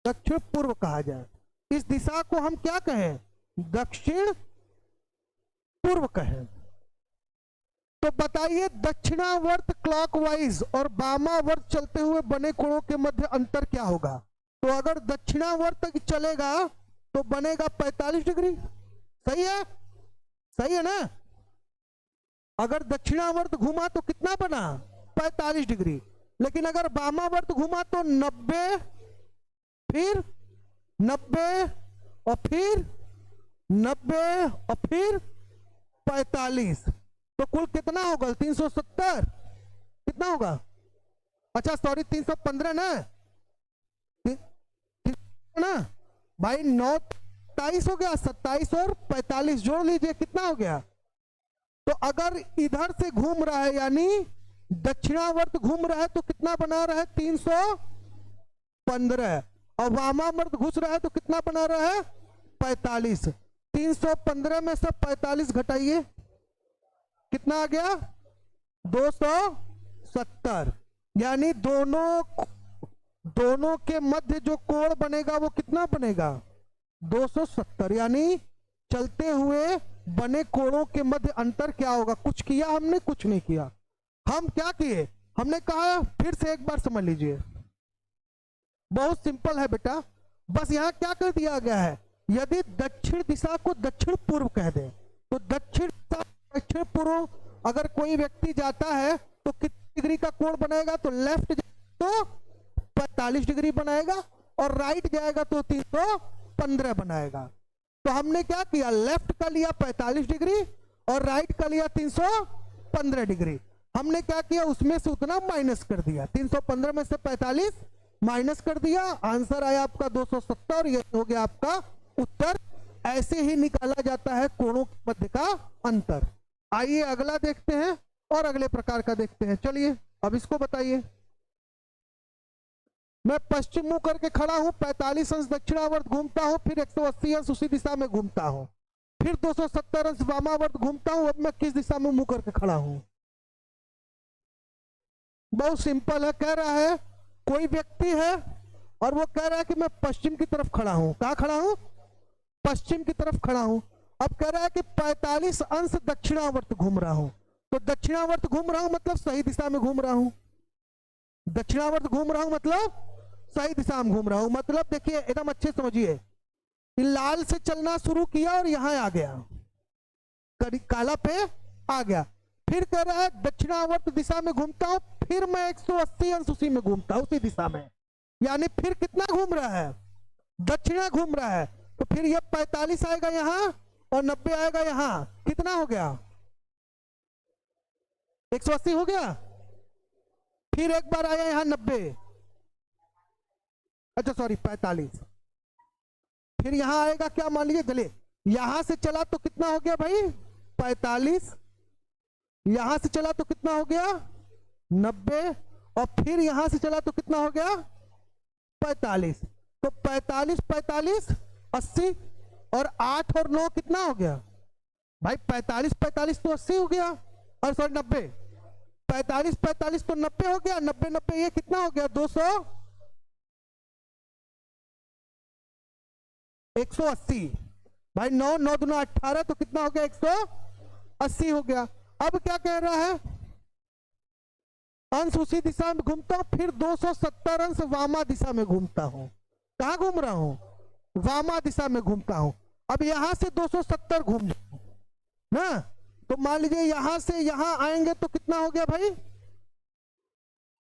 S1: दक्षिण पूर्व कहा जाए, इस दिशा को हम क्या कहें, दक्षिण पूर्व कहें। तो बताइए दक्षिणावर्त क्लॉकवाइज और वामावर्त चलते हुए बने कोणों के मध्य अंतर क्या होगा। तो अगर दक्षिणावर्त चलेगा तो बनेगा 45 डिग्री। सही है, सही है ना। अगर दक्षिणावर्त घुमा तो कितना बना 45 डिग्री। लेकिन अगर वामावर्त घुमा तो 90, फिर 90 और फिर 90 और फिर 45, तो कुल कितना होगा 370। कितना होगा, अच्छा सॉरी 315 ना, ना भाई 9 27 हो गया, 27 और 45 जोड़ लीजिए कितना हो गया। तो अगर इधर से घूम रहा है यानी दक्षिणावर्त घूम रहा है तो कितना बना रहा है 315, और वामावर्त घुस रहा है तो कितना बना रहा है 45। 315 में से 45 घटाइए, कितना आ गया 270। यानी दोनों के मध्य जो कोण बनेगा वो कितना बनेगा 270। यानी चलते हुए बने कोणों के मध्य अंतर क्या होगा। कुछ किया हमने, कुछ नहीं किया। हम क्या किए, हमने कहा फिर से एक बार समझ लीजिए, बहुत सिंपल है बेटा। बस यहां क्या कर दिया गया है, यदि दक्षिण दिशा को दक्षिण पूर्व कह दे तो दक्षिण पूर्व अगर कोई व्यक्ति जाता है तो कितनी डिग्री का कोण बनाएगा, तो लेफ्ट तो 45 डिग्री बनाएगा और राइट जाएगा तो 315 बनाएगा। तो हमने क्या किया, लेफ्ट का लिया 45 डिग्री और राइट का लिया 315 डिग्री। हमने क्या किया, उसमें से उतना माइनस कर दिया, 315 में से 45 माइनस कर दिया, आंसर आया आपका 270 और ये हो गया आपका उत्तर। ऐसे ही निकाला जाता है कोणों के मध्य का अंतर। आइए अगला देखते हैं और अगले प्रकार का देखते हैं। चलिए अब इसको बताइए। मैं पश्चिम मुंह करके खड़ा हूं, 45 अंश दक्षिणावर्त घूमता हूं, फिर 180 अंश उसी दिशा में घूमता हूं, फिर 270 अंश वामावर्त घूमता हूं। अब मैं किस दिशा में मुंह करके खड़ा हूं। बहुत सिंपल है, कह रहा है कोई व्यक्ति है और वो कह रहा है कि मैं पश्चिम की तरफ खड़ा हूं। कहां खड़ा हूं, पश्चिम की तरफ खड़ा हूं। अब कह रहा है कि 45 अंश दक्षिणावर्त घूम रहा हूं। तो दक्षिणावर्त घूम रहा हूं मतलब सही दिशा में घूम रहा हूं, दक्षिणावर्त घूम रहा हूं मतलब सही दिशा में घूम रहा हूं। मतलब देखिए एकदम अच्छे समझिए, लाल से चलना शुरू किया और यहां आ गया, काला पे आ गया। फिर कह रहा है दक्षिणावर्त दिशा में घूमता हूं, फिर मैं 180 अंश उसी में घूमता हूं, उसी दिशा में। यानी फिर कितना घूम रहा है, दक्षिणा घूम रहा है। तो फिर ये 45 आएगा यहां और 90 आएगा यहां, कितना हो गया 180 हो गया। फिर एक बार आया यहां 90, अच्छा सॉरी 45। फिर यहां आएगा क्या, मान लीजिए चलिए यहां से चला तो कितना हो गया भाई 45, यहां से चला तो कितना हो गया 90, और फिर यहां से चला तो कितना हो गया 45। तो 45 45 80 और 8 और 9 कितना हो गया भाई 45 45 तो 80 हो गया, और सॉरी 90, 45 45 तो 90 हो गया, 90 90 ये कितना हो गया 200 180। भाई 9 9 दूना 18 तो कितना हो गया 180 हो गया। अब क्या कह रहा है, अंश उसी दिशा में घूमता हूं, फिर 270 अंश वामा दिशा में घूमता हूं। कहां घूम रहा हूं, वामा दिशा में घूमता हूं। अब यहां से 270 घूम जाऊं ना, तो मान लीजिए यहां से यहां आएंगे तो कितना हो गया भाई,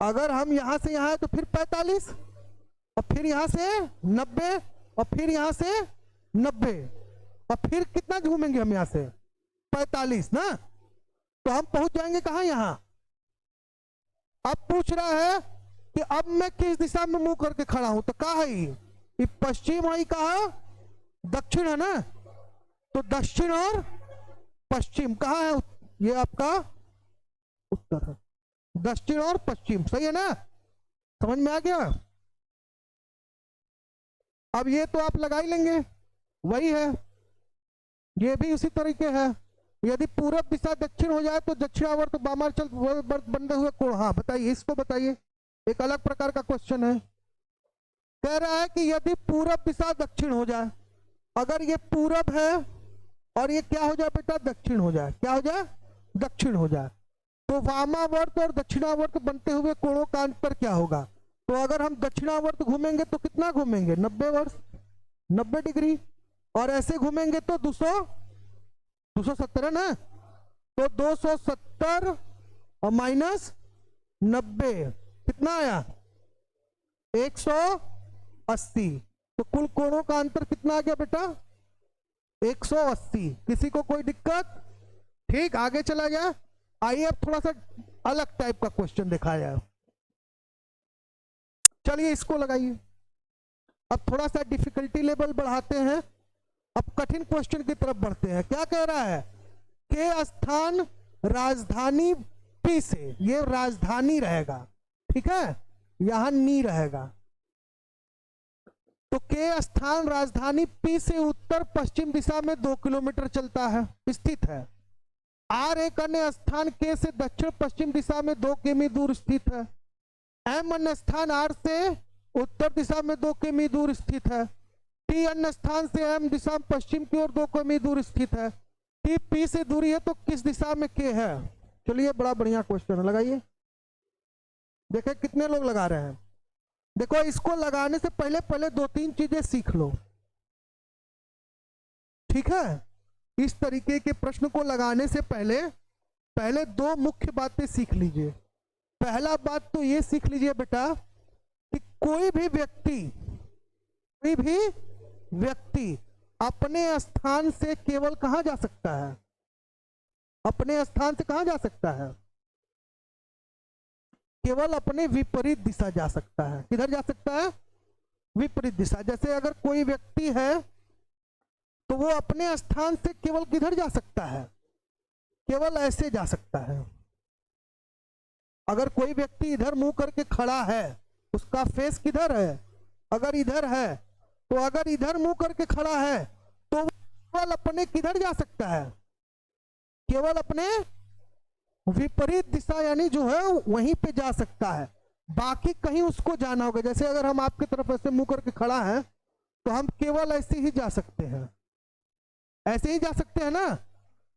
S1: अगर हम यहां से यहां आए तो फिर 45 और फिर यहां से 90 और फिर यहां से 90 और फिर कितना घूमेंगे हम यहां से 45 ना, तो हम पहुंच जाएंगे कहां यहां। अब पूछ रहा है कि अब मैं किस दिशा में मुंह करके खड़ा हूं, तो कहा है ये पश्चिम है, कहा दक्षिण है ना, तो दक्षिण और पश्चिम कहां है, ये आपका उत्तर है, दक्षिण और पश्चिम, सही है ना, समझ में आ गया। अब ये तो आप लगा ही लेंगे, वही है, ये भी उसी तरीके है। यदि पूरब दिशा दक्षिण हो जाए तो दक्षिणावर्त वामांचल बनते हुए कोण, हाँ बताइए, इसको बताइए, एक अलग प्रकार का क्वेश्चन है। कह रहा है कि यदि पूरब दिशा दक्षिण हो जाए, अगर ये पूरब है और ये क्या हो जाए बेटा, दक्षिण हो जाए, क्या हो जाए, दक्षिण हो जाए, तो वामावर्त और दक्षिणावर्त बनते हुए कोणों का अंतर क्या होगा। तो अगर हम दक्षिणावर्त घूमेंगे तो कितना घूमेंगे, 90 वर्ष, 90 डिग्री, और ऐसे घूमेंगे तो 270 है ना, तो 270 और माइनस 90 कितना आया, 180, तो कुल कोणों का अंतर कितना आ गया बेटा, 180। किसी को कोई दिक्कत, ठीक, आगे चला गया। आइए अब थोड़ा सा अलग टाइप का क्वेश्चन दिखाया जाए, चलिए इसको लगाइए। अब थोड़ा सा डिफिकल्टी लेवल बढ़ाते हैं, अब कठिन क्वेश्चन की तरफ बढ़ते हैं। क्या कह रहा है, के स्थान राजधानी पी से, ये राजधानी रहेगा, ठीक है, यहां नी रहेगा, तो के स्थान राजधानी पी से उत्तर पश्चिम दिशा में 2 किलोमीटर चलता है, स्थित है। आर एक अन्य स्थान के से दक्षिण पश्चिम दिशा में 2 किमी दूर स्थित है। एम अन्य स्थान आर से उत्तर दिशा में 2 किमी दूर स्थित है। टी अन्य स्थान से एम दिशा पश्चिम की ओर 2 किमी दूर स्थित है। टी पी से दूरी है तो किस दिशा में के है। चलिए बड़ा बढ़िया क्वेश्चन है, लगाइए, देखे कितने लोग लगा रहे हैं। देखो इसको लगाने से पहले पहले 2-3 चीजें सीख लो, ठीक है। इस तरीके के प्रश्न को लगाने से पहले पहले 2 मुख्य बातें सीख लीजिए। पहला बात तो ये सीख लीजिए बेटा कि कोई भी व्यक्ति अपने स्थान से केवल कहां जा सकता है, अपने स्थान से कहां जा सकता है, केवल अपने विपरीत दिशा जा सकता है। किधर जा सकता है, विपरीत दिशा। जैसे अगर कोई व्यक्ति है तो वो अपने स्थान से केवल किधर जा सकता है, केवल ऐसे जा सकता है। अगर कोई व्यक्ति इधर मुंह करके खड़ा है, उसका फेस किधर है, अगर इधर है, तो अगर इधर मुंह करके खड़ा है तो वो केवल अपने किधर जा सकता है, केवल अपने विपरीत दिशा यानी जो है वहीं पे जा सकता है, बाकी कहीं उसको जाना होगा। जैसे अगर हम आपकी तरफ ऐसे मुंह करके खड़ा है तो हम केवल ऐसे ही जा सकते हैं, ऐसे ही जा सकते हैं ना।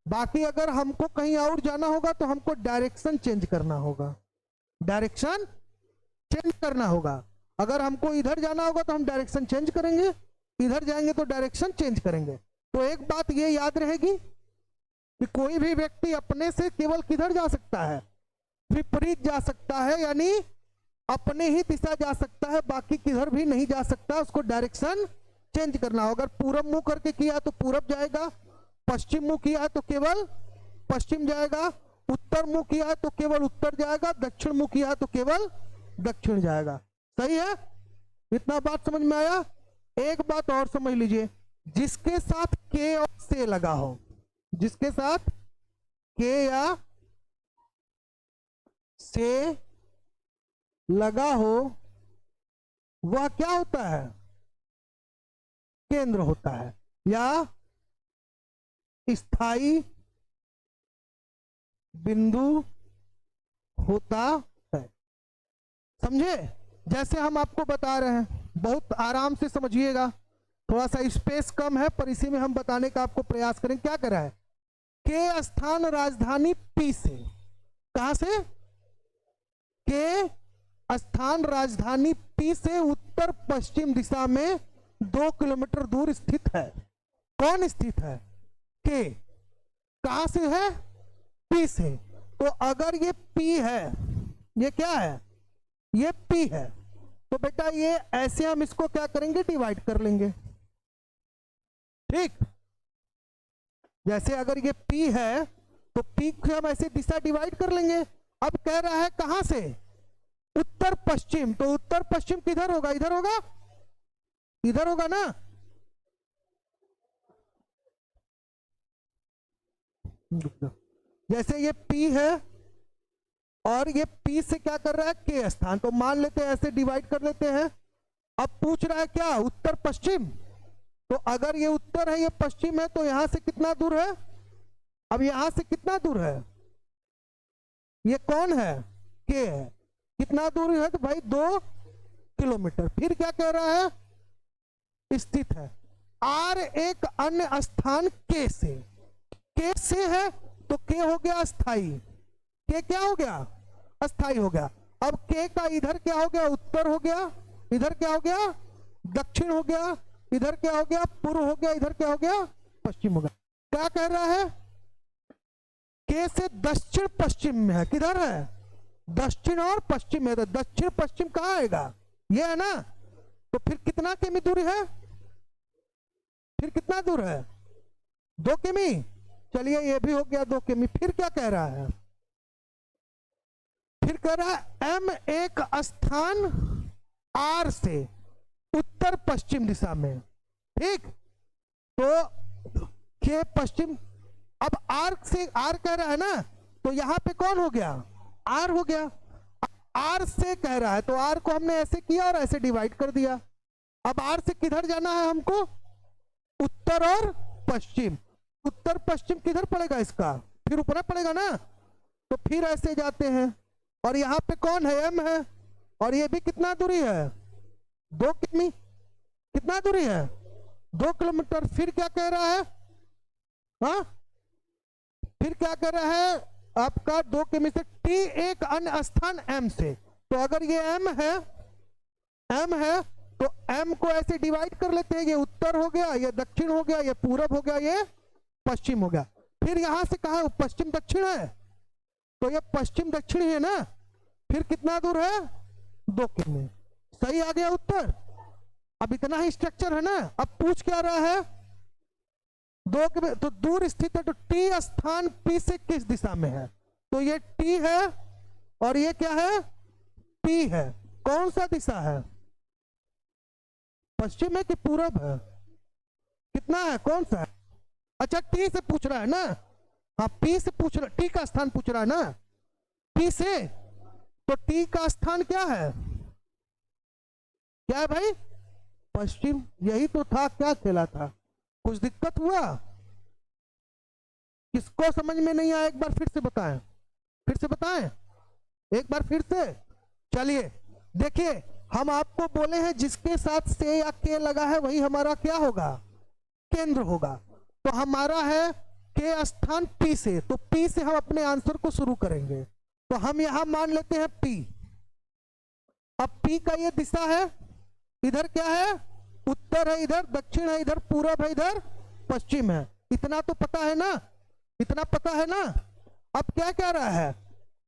S1: बाकी अगर हमको कहीं और जाना होगा तो हमको डायरेक्शन चेंज करना होगा, डायरेक्शन चेंज करना होगा। अगर हमको इधर जाना होगा तो हम डायरेक्शन चेंज करेंगे, इधर जाएंगे तो डायरेक्शन चेंज करेंगे। तो एक बात ये याद रहेगी कि कोई भी व्यक्ति अपने से केवल किधर जा सकता है, विपरीत जा सकता है, यानी अपने ही दिशा जा सकता है, बाकी किधर भी नहीं जा सकता, उसको डायरेक्शन चेंज करना होगा। अगर पूरब मुंह करके किया तो पूरब जाएगा, पश्चिम मुंह किया है तो केवल पश्चिम जाएगा, उत्तर मुंह किया है तो केवल उत्तर जाएगा, दक्षिण मुंह किया है तो केवल दक्षिण जाएगा। सही है, इतना बात समझ में आया। एक बात और समझ लीजिए, जिसके साथ के और से लगा हो, जिसके साथ के या से लगा हो वह क्या होता है, केंद्र होता है या स्थायी बिंदु होता है। समझे, जैसे हम आपको बता रहे हैं, बहुत आराम से समझिएगा, थोड़ा सा स्पेस कम है पर इसी में हम बताने का आपको प्रयास करें। क्या कर रहा है, के स्थान राजधानी पी से, कहां से, के स्थान राजधानी पी से उत्तर पश्चिम दिशा में 2 किलोमीटर दूर स्थित है। कौन स्थित है, के, कहां से है, पी से। तो अगर ये पी है, ये क्या है, ये पी है, तो बेटा ये ऐसे हम इसको क्या करेंगे, डिवाइड कर लेंगे। ठीक, जैसे अगर ये पी है तो पी को हम ऐसे दिशा डिवाइड कर लेंगे। अब कह रहा है कहां से, उत्तर पश्चिम, तो उत्तर पश्चिम किधर होगा, इधर होगा, इधर होगा ना। जैसे ये P है और ये P से क्या कर रहा है, K स्थान, तो मान लेते हैं ऐसे डिवाइड कर लेते हैं। अब पूछ रहा है क्या, उत्तर पश्चिम, तो अगर ये उत्तर है ये पश्चिम है तो यहां से कितना दूर है, अब यहां से कितना दूर है, ये कौन है, K है, कितना दूर है, तो भाई 2 किलोमीटर। फिर क्या कह रहा है, स्थित है R एक अन्य स्थान K से है, तो K हो गया स्थाई, K क्या हो गया, अस्थाई हो गया। अब K का इधर क्या हो गया, उत्तर हो गया, इधर क्या हो गया, दक्षिण हो गया, इधर क्या हो गया, पूर्व हो गया, इधर क्या हो गया, पश्चिम हो गया। क्या कह रहा है, K से दक्षिण पश्चिम में है, किधर है, दक्षिण और पश्चिम है, तो दक्षिण पश्चिम कहाँ आएगा, ये है ना, तो फिर कितना किमी दूरी है, फिर कितना दूर है, 2 किमी। चलिए ये भी हो गया 2 किमी। फिर क्या कह रहा है, फिर कह रहा है M एक स्थान R से उत्तर पश्चिम दिशा में, ठीक, तो के पश्चिम, अब R से, R कह रहा है ना, तो यहां पे कौन हो गया, R हो गया। R से कह रहा है तो R को हमने ऐसे किया और ऐसे डिवाइड कर दिया। अब R से किधर जाना है हमको, उत्तर और पश्चिम, उत्तर पश्चिम किधर पड़ेगा इसका, फिर ऊपर पड़ेगा ना, तो फिर ऐसे जाते हैं और यहाँ पे कौन है, M है, और ये भी कितना दूरी है, 2 किमी, कितना दूरी है, 2 किलोमीटर। फिर क्या कह रहा है, हाँ, फिर क्या कह रहा है आपका 2 किमी से T एक अन्य स्थान M से, तो अगर ये M है तो M को ऐसे डिवाइड कर लेते हैं, ये उत्तर हो गया, ये दक्षिण हो गया, ये पूरब हो गया, ये पश्चिम हो गया। फिर यहां से कहा पश्चिम दक्षिण है, तो ये पश्चिम दक्षिण है ना, फिर कितना दूर है, 2 किमी। सही आ गया उत्तर। अब इतना ही स्ट्रक्चर है ना। अब पूछ क्या रहा है, 2 किमी, तो दूर स्थित है, तो T स्थान P से किस दिशा में है, तो ये T है और ये क्या है, P है, कौन सा दिशा है, पश्चिम है कि पूरब है, कितना है, कौन सा है, अच्छा T से पूछ रहा है ना, हाँ P से पूछ रहा, T का स्थान पूछ रहा है ना, P से, तो T का स्थान क्या है, क्या है भाई, पश्चिम, यही तो था, क्या खेला था, कुछ दिक्कत हुआ, किसको समझ में नहीं आया, एक बार फिर से बताएं, फिर से बताएं, एक बार फिर से। चलिए देखिए, हम आपको बोले हैं जिसके साथ से या के लगा है वही हमारा क्या होगा, केंद्र होगा। तो हमारा है के स्थान P से, तो P से हम अपने आंसर को शुरू करेंगे। तो हम यहां मान लेते हैं P। अब P का ये दिशा है, इधर क्या है, उत्तर है, इधर दक्षिण है, इधर पूरब है, इधर पश्चिम है, इतना तो पता है ना, इतना पता है ना। अब क्या कह रहा है,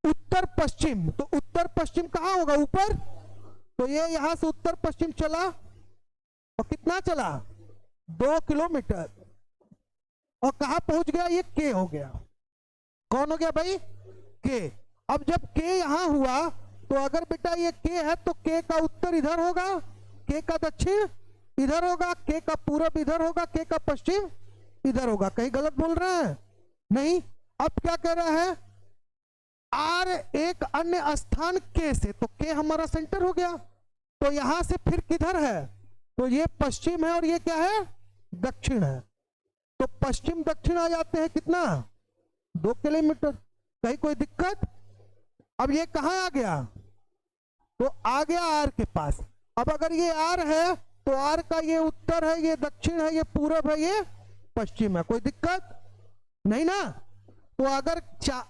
S1: उत्तर पश्चिम, तो उत्तर पश्चिम कहां होगा, ऊपर, तो ये यहां से उत्तर पश्चिम चला और कितना चला, 2 किलोमीटर, और कहां पहुंच गया, ये के हो गया, कौन हो गया भाई, के। अब जब के यहां हुआ तो अगर बेटा ये के है तो के का उत्तर इधर होगा, के का दक्षिण इधर होगा, के का पूरब इधर होगा, के का पश्चिम इधर होगा। कहीं गलत बोल रहे हैं, नहीं। अब क्या कह रहा है, आर एक अन्य स्थान के से, तो के हमारा सेंटर हो गया, तो यहां से फिर किधर है, तो ये पश्चिम है और ये क्या है, दक्षिण है, तो पश्चिम दक्षिण आ जाते हैं कितना, 2 किलोमीटर। कहीं कोई दिक्कत। अब ये कहां आ गया, तो आ गया आर के पास। अब अगर ये आर है तो आर का ये उत्तर है, ये दक्षिण है, ये पूरब है, ये पश्चिम है, कोई दिक्कत नहीं ना। तो अगर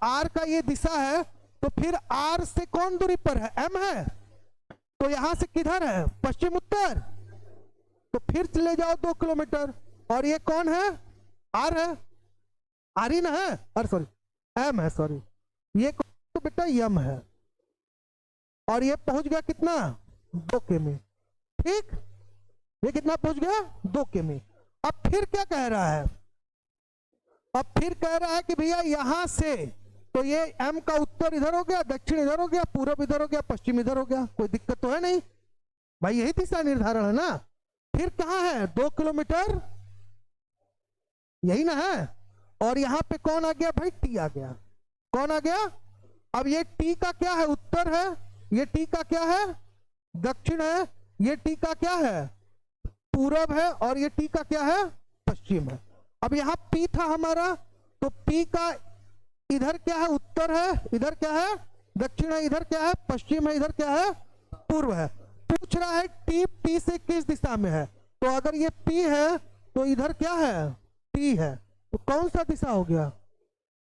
S1: आर का ये दिशा है तो फिर आर से कौन दूरी पर है, एम है, तो यहां से किधर है, पश्चिम उत्तर, तो फिर चले जाओ 2 किलोमीटर, और ये कौन है, आर है, आर ही ना है, अरे सॉरी एम है, सॉरी, ये तो बेटा यम है, और ये पहुंच गया कितना, 2 किमी, ठीक, ये कितना पहुंच गया, 2 किमी। अब फिर क्या कह रहा है, अब फिर कह रहा है कि भैया यहां से, तो ये एम का उत्तर इधर हो गया, दक्षिण इधर हो गया, पूरब इधर हो गया, पश्चिम इधर हो गया, कोई दिक्कत तो है नहीं भाई, यही दिशा निर्धारण है ना। फिर कहां है, 2 किलोमीटर, यही ना है, और यहां पे कौन आ गया भाई, टी आ गया, कौन आ गया, अब ये टी का क्या है, उत्तर है, ये टी का क्या है, दक्षिण है, ये टी का क्या है, पूरब है, और ये टी का क्या है, पश्चिम है। अब यहां पी था हमारा, तो पी का इधर क्या है, उत्तर है, इधर क्या है, दक्षिण है, इधर क्या है, पश्चिम है, इधर क्या है, पूर्व है। पूछ रहा है टी पी से किस दिशा में है, तो अगर ये पी है तो इधर क्या है, टी है, तो कौन सा दिशा हो गया,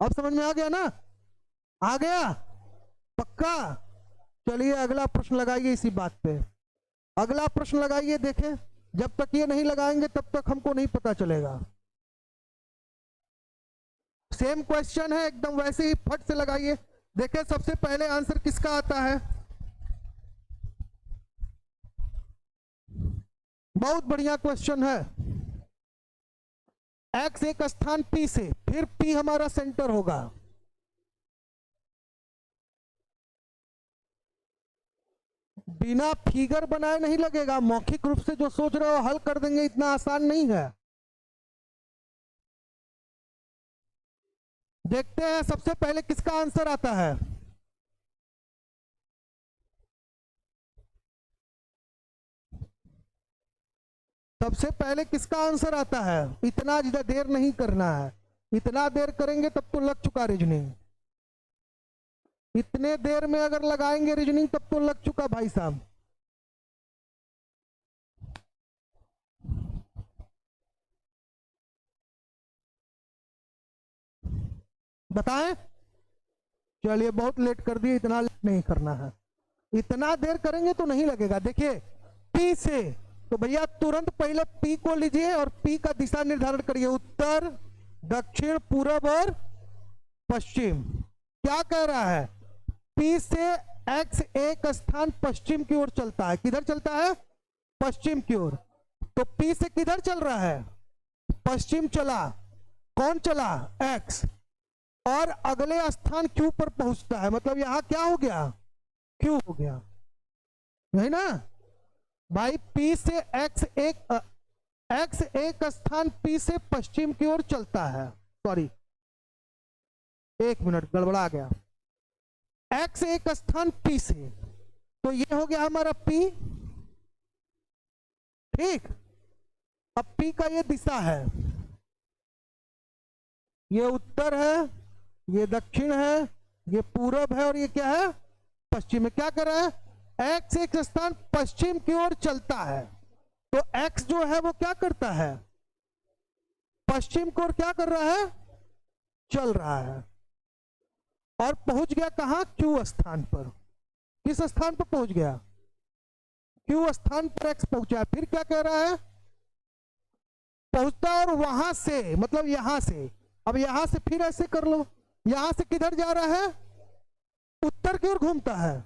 S1: अब समझ में आ गया ना, आ गया पक्का। चलिए अगला प्रश्न लगाइए इसी बात पे, अगला प्रश्न लगाइए, देखें, जब तक ये नहीं लगाएंगे तब तक हमको नहीं पता चलेगा। सेम क्वेश्चन है एकदम वैसे ही फट से लगाइए। देखें सबसे पहले आंसर किसका आता है, बहुत बढ़िया क्वेश्चन है। एक्स एक स्थान पी से, फिर पी हमारा सेंटर होगा, बिना फिगर बनाए नहीं लगेगा, मौखिक रूप से जो सोच रहे हो हल कर देंगे, इतना आसान नहीं है। देखते हैं सबसे पहले किसका आंसर आता है, सबसे पहले किसका आंसर आता है, इतना ज्यादा देर नहीं करना है, इतना देर करेंगे तब तो लग चुका रीजनिंग, इतने देर में अगर लगाएंगे रीजनिंग तब तो लग चुका भाई साहब। बताएं, चलिए बहुत लेट कर दिए, इतना लेट नहीं करना है, इतना देर करेंगे तो नहीं लगेगा। देखिए पी से, तो भैया तुरंत पहले पी को लीजिए और पी का दिशा निर्धारण करिए, उत्तर, दक्षिण, पूरब और पश्चिम। क्या कह रहा है, पी से एक्स एक स्थान पश्चिम की ओर चलता है, किधर चलता है, पश्चिम की ओर, तो पी से किधर चल रहा है, पश्चिम चला, कौन चला, एक्स, और अगले स्थान क्यू पर पहुंचता है, मतलब यहां क्या हो गया, क्यू हो गया, नहीं ना भाई। पी से एक्स एक स्थान पी से पश्चिम की ओर चलता है, सॉरी एक मिनट गड़बड़ा गया, एक्स एक स्थान पी से, तो ये हो गया हमारा पी, ठीक। अब पी का ये दिशा है, ये उत्तर है, ये दक्षिण है, ये पूरब है, और ये क्या है, पश्चिम है। क्या कर रहा है, एक्स एक स्थान पश्चिम की ओर चलता है, तो एक्स जो है वो क्या करता है, पश्चिम की ओर क्या कर रहा है, चल रहा है, और पहुंच गया कहां, क्यू स्थान पर। किस स्थान पर पहुंच गया, क्यू स्थान पर एक्स पहुंचा। फिर क्या कह रहा है, पहुंचता, और वहां से मतलब यहां से, अब यहां से फिर ऐसे कर लो, यहां से किधर जा रहा है, उत्तर की ओर घूमता है,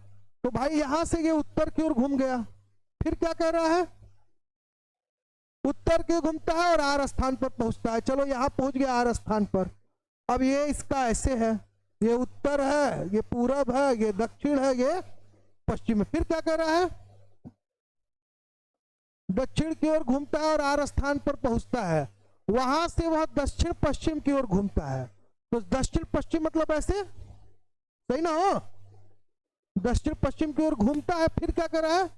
S1: तो भाई यहां से ये उत्तर की ओर घूम गया। फिर क्या कह रहा है, उत्तर की ओर घूमता है और आर स्थान पर पहुंचता है, चलो यहां पहुंच गया आर स्थान पर। अब ये इसका ऐसे है, ये उत्तर है, ये पूरब है, ये दक्षिण है, ये पश्चिम है। फिर क्या कह रहा है, दक्षिण की ओर घूमता है और आर स्थान पर पहुंचता है, वहां से वह दक्षिण पश्चिम की ओर घूमता है, तो दक्षिण पश्चिम मतलब ऐसे, सही ना हो, दक्षिण पश्चिम की ओर घूमता है। फिर क्या कर रहा है,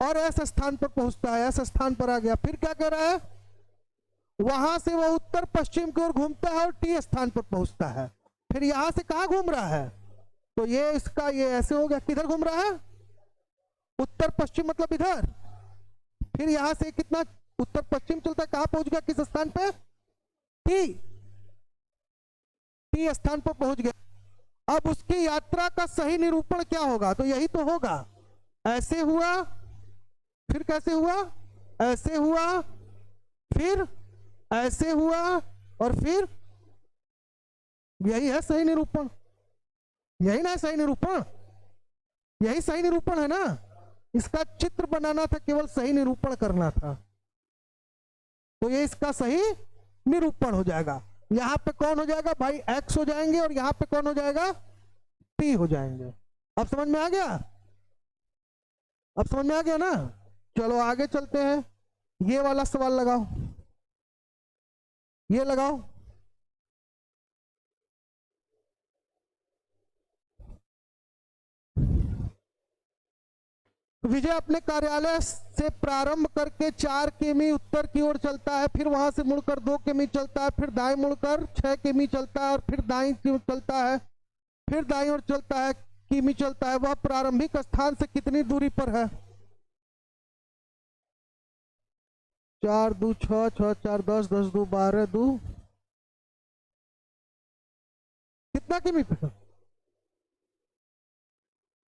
S1: और एस स्थान पर पहुंचता है, एस स्थान पर आ गया। फिर क्या कर रहा है, वहां से वह उत्तर पश्चिम की ओर घूमता है और टी स्थान पर पहुंचता है। फिर यहां से कहां घूम रहा है, तो ये इसका ये ऐसे हो गया, किधर घूम रहा है, उत्तर पश्चिम मतलब इधर। फिर यहां से कितना उत्तर पश्चिम चलता है, कहां पहुंच गया, किस स्थान पे, टी, टी स्थान पर पहुंच गया। अब उसकी यात्रा का सही निरूपण क्या होगा, तो यही तो होगा, ऐसे हुआ, फिर कैसे हुआ, ऐसे हुआ, फिर ऐसे हुआ, और फिर यही है सही निरूपण, यही ना है सही निरूपण, यही सही निरूपण है ना। इसका चित्र बनाना था, केवल सही निरूपण करना था, तो ये इसका सही निरूपण हो जाएगा। यहां पे कौन हो जाएगा भाई, एक्स हो जाएंगे, और यहां पे कौन हो जाएगा, टी हो जाएंगे। अब समझ में आ गया, अब समझ में आ गया ना। चलो आगे चलते हैं, ये वाला सवाल लगाओ, ये लगाओ, विजय अपने कार्यालय से प्रारंभ करके 4 किमी उत्तर की ओर चलता है, फिर वहां से मुड़कर 2 किमी चलता है, फिर दाएं मुड़कर 6 किमी चलता है और फिर दाएं चलता है, फिर दाएं ओर चलता है, किमी चलता है। वह प्रारंभिक स्थान से कितनी दूरी पर है? 4 2 6 6 4 10 10 2 12 2 कितना किमी पे?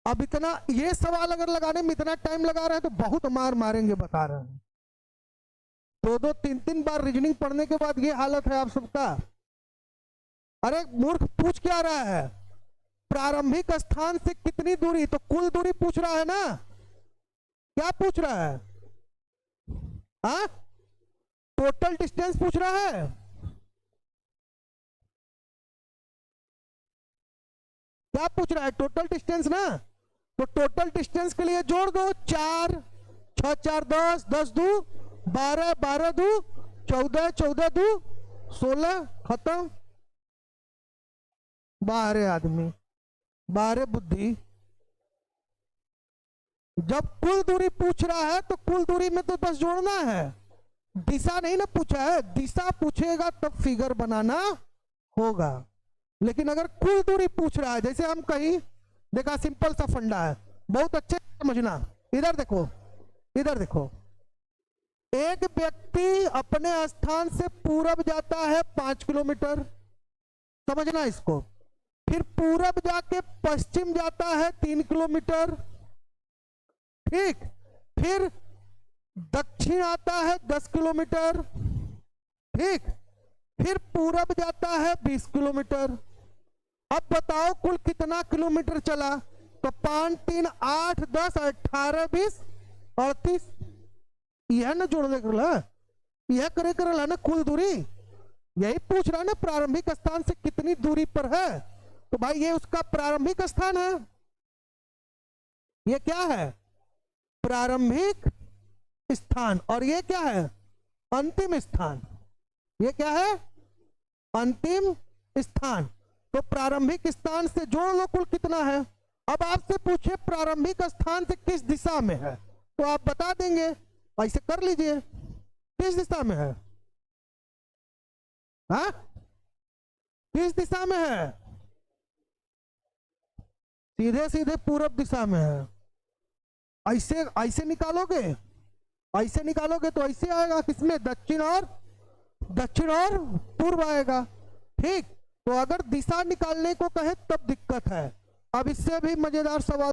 S1: अब इतना, ये सवाल अगर लगाने में इतना टाइम लगा रहे हैं तो बहुत मार मारेंगे, बता रहे हैं। 2 3 3 बार रीजनिंग पढ़ने के बाद ये हालत है आप सबका। अरे मूर्ख, पूछ क्या रहा है? प्रारंभिक स्थान से कितनी दूरी, तो कुल दूरी पूछ रहा है ना, क्या पूछ रहा है? हाँ, टोटल डिस्टेंस पूछ रहा है। क्या पूछ रहा है? टोटल डिस्टेंस ना। तो टोटल डिस्टेंस के लिए जोड़ दो, 4 6 4 10 10 2 12 12 2 14 14 2 16, खत्म। 12 आदमी, 12 बुद्धि। जब कुल दूरी पूछ रहा है तो कुल दूरी में तो बस जोड़ना है, दिशा नहीं ना पूछा है। दिशा पूछेगा तब फिगर बनाना होगा, लेकिन अगर कुल दूरी पूछ रहा है, जैसे हम कहीं, देखा सिंपल सा फंडा है, बहुत अच्छे समझना। इधर देखो, इधर देखो, एक व्यक्ति अपने स्थान से पूरब जाता है 5 किलोमीटर, समझना इसको। फिर पूरब जाके पश्चिम जाता है 3 किलोमीटर, ठीक। फिर दक्षिण आता है 10 किलोमीटर, ठीक। फिर पूरब जाता है 20 किलोमीटर। अब बताओ कुल कितना किलोमीटर चला? तो 5 3 8 10 18 20 38। यह ना जोड़ने कर ला, यह करे कर ला ना कुल दूरी। यही पूछ रहा है ना, प्रारंभिक स्थान से कितनी दूरी पर है। तो भाई ये उसका प्रारंभिक स्थान है। ये क्या है? प्रारंभिक स्थान। और ये क्या है? अंतिम स्थान। ये क्या है? अंतिम स्थान। तो प्रारंभिक स्थान से जोड़ लो कुल कितना है। अब आपसे पूछे प्रारंभिक स्थान से किस दिशा में है, तो आप बता देंगे, ऐसे कर लीजिए, किस दिशा में है? हाँ, किस दिशा में है? सीधे सीधे पूरब दिशा में है। ऐसे ऐसे निकालोगे, ऐसे निकालोगे तो ऐसे आएगा, किसमें? दक्षिण और पूर्व आएगा, ठीक। तो अगर दिशा निकालने को कहे तब दिक्कत है। अब इससे भी मजेदार सवाल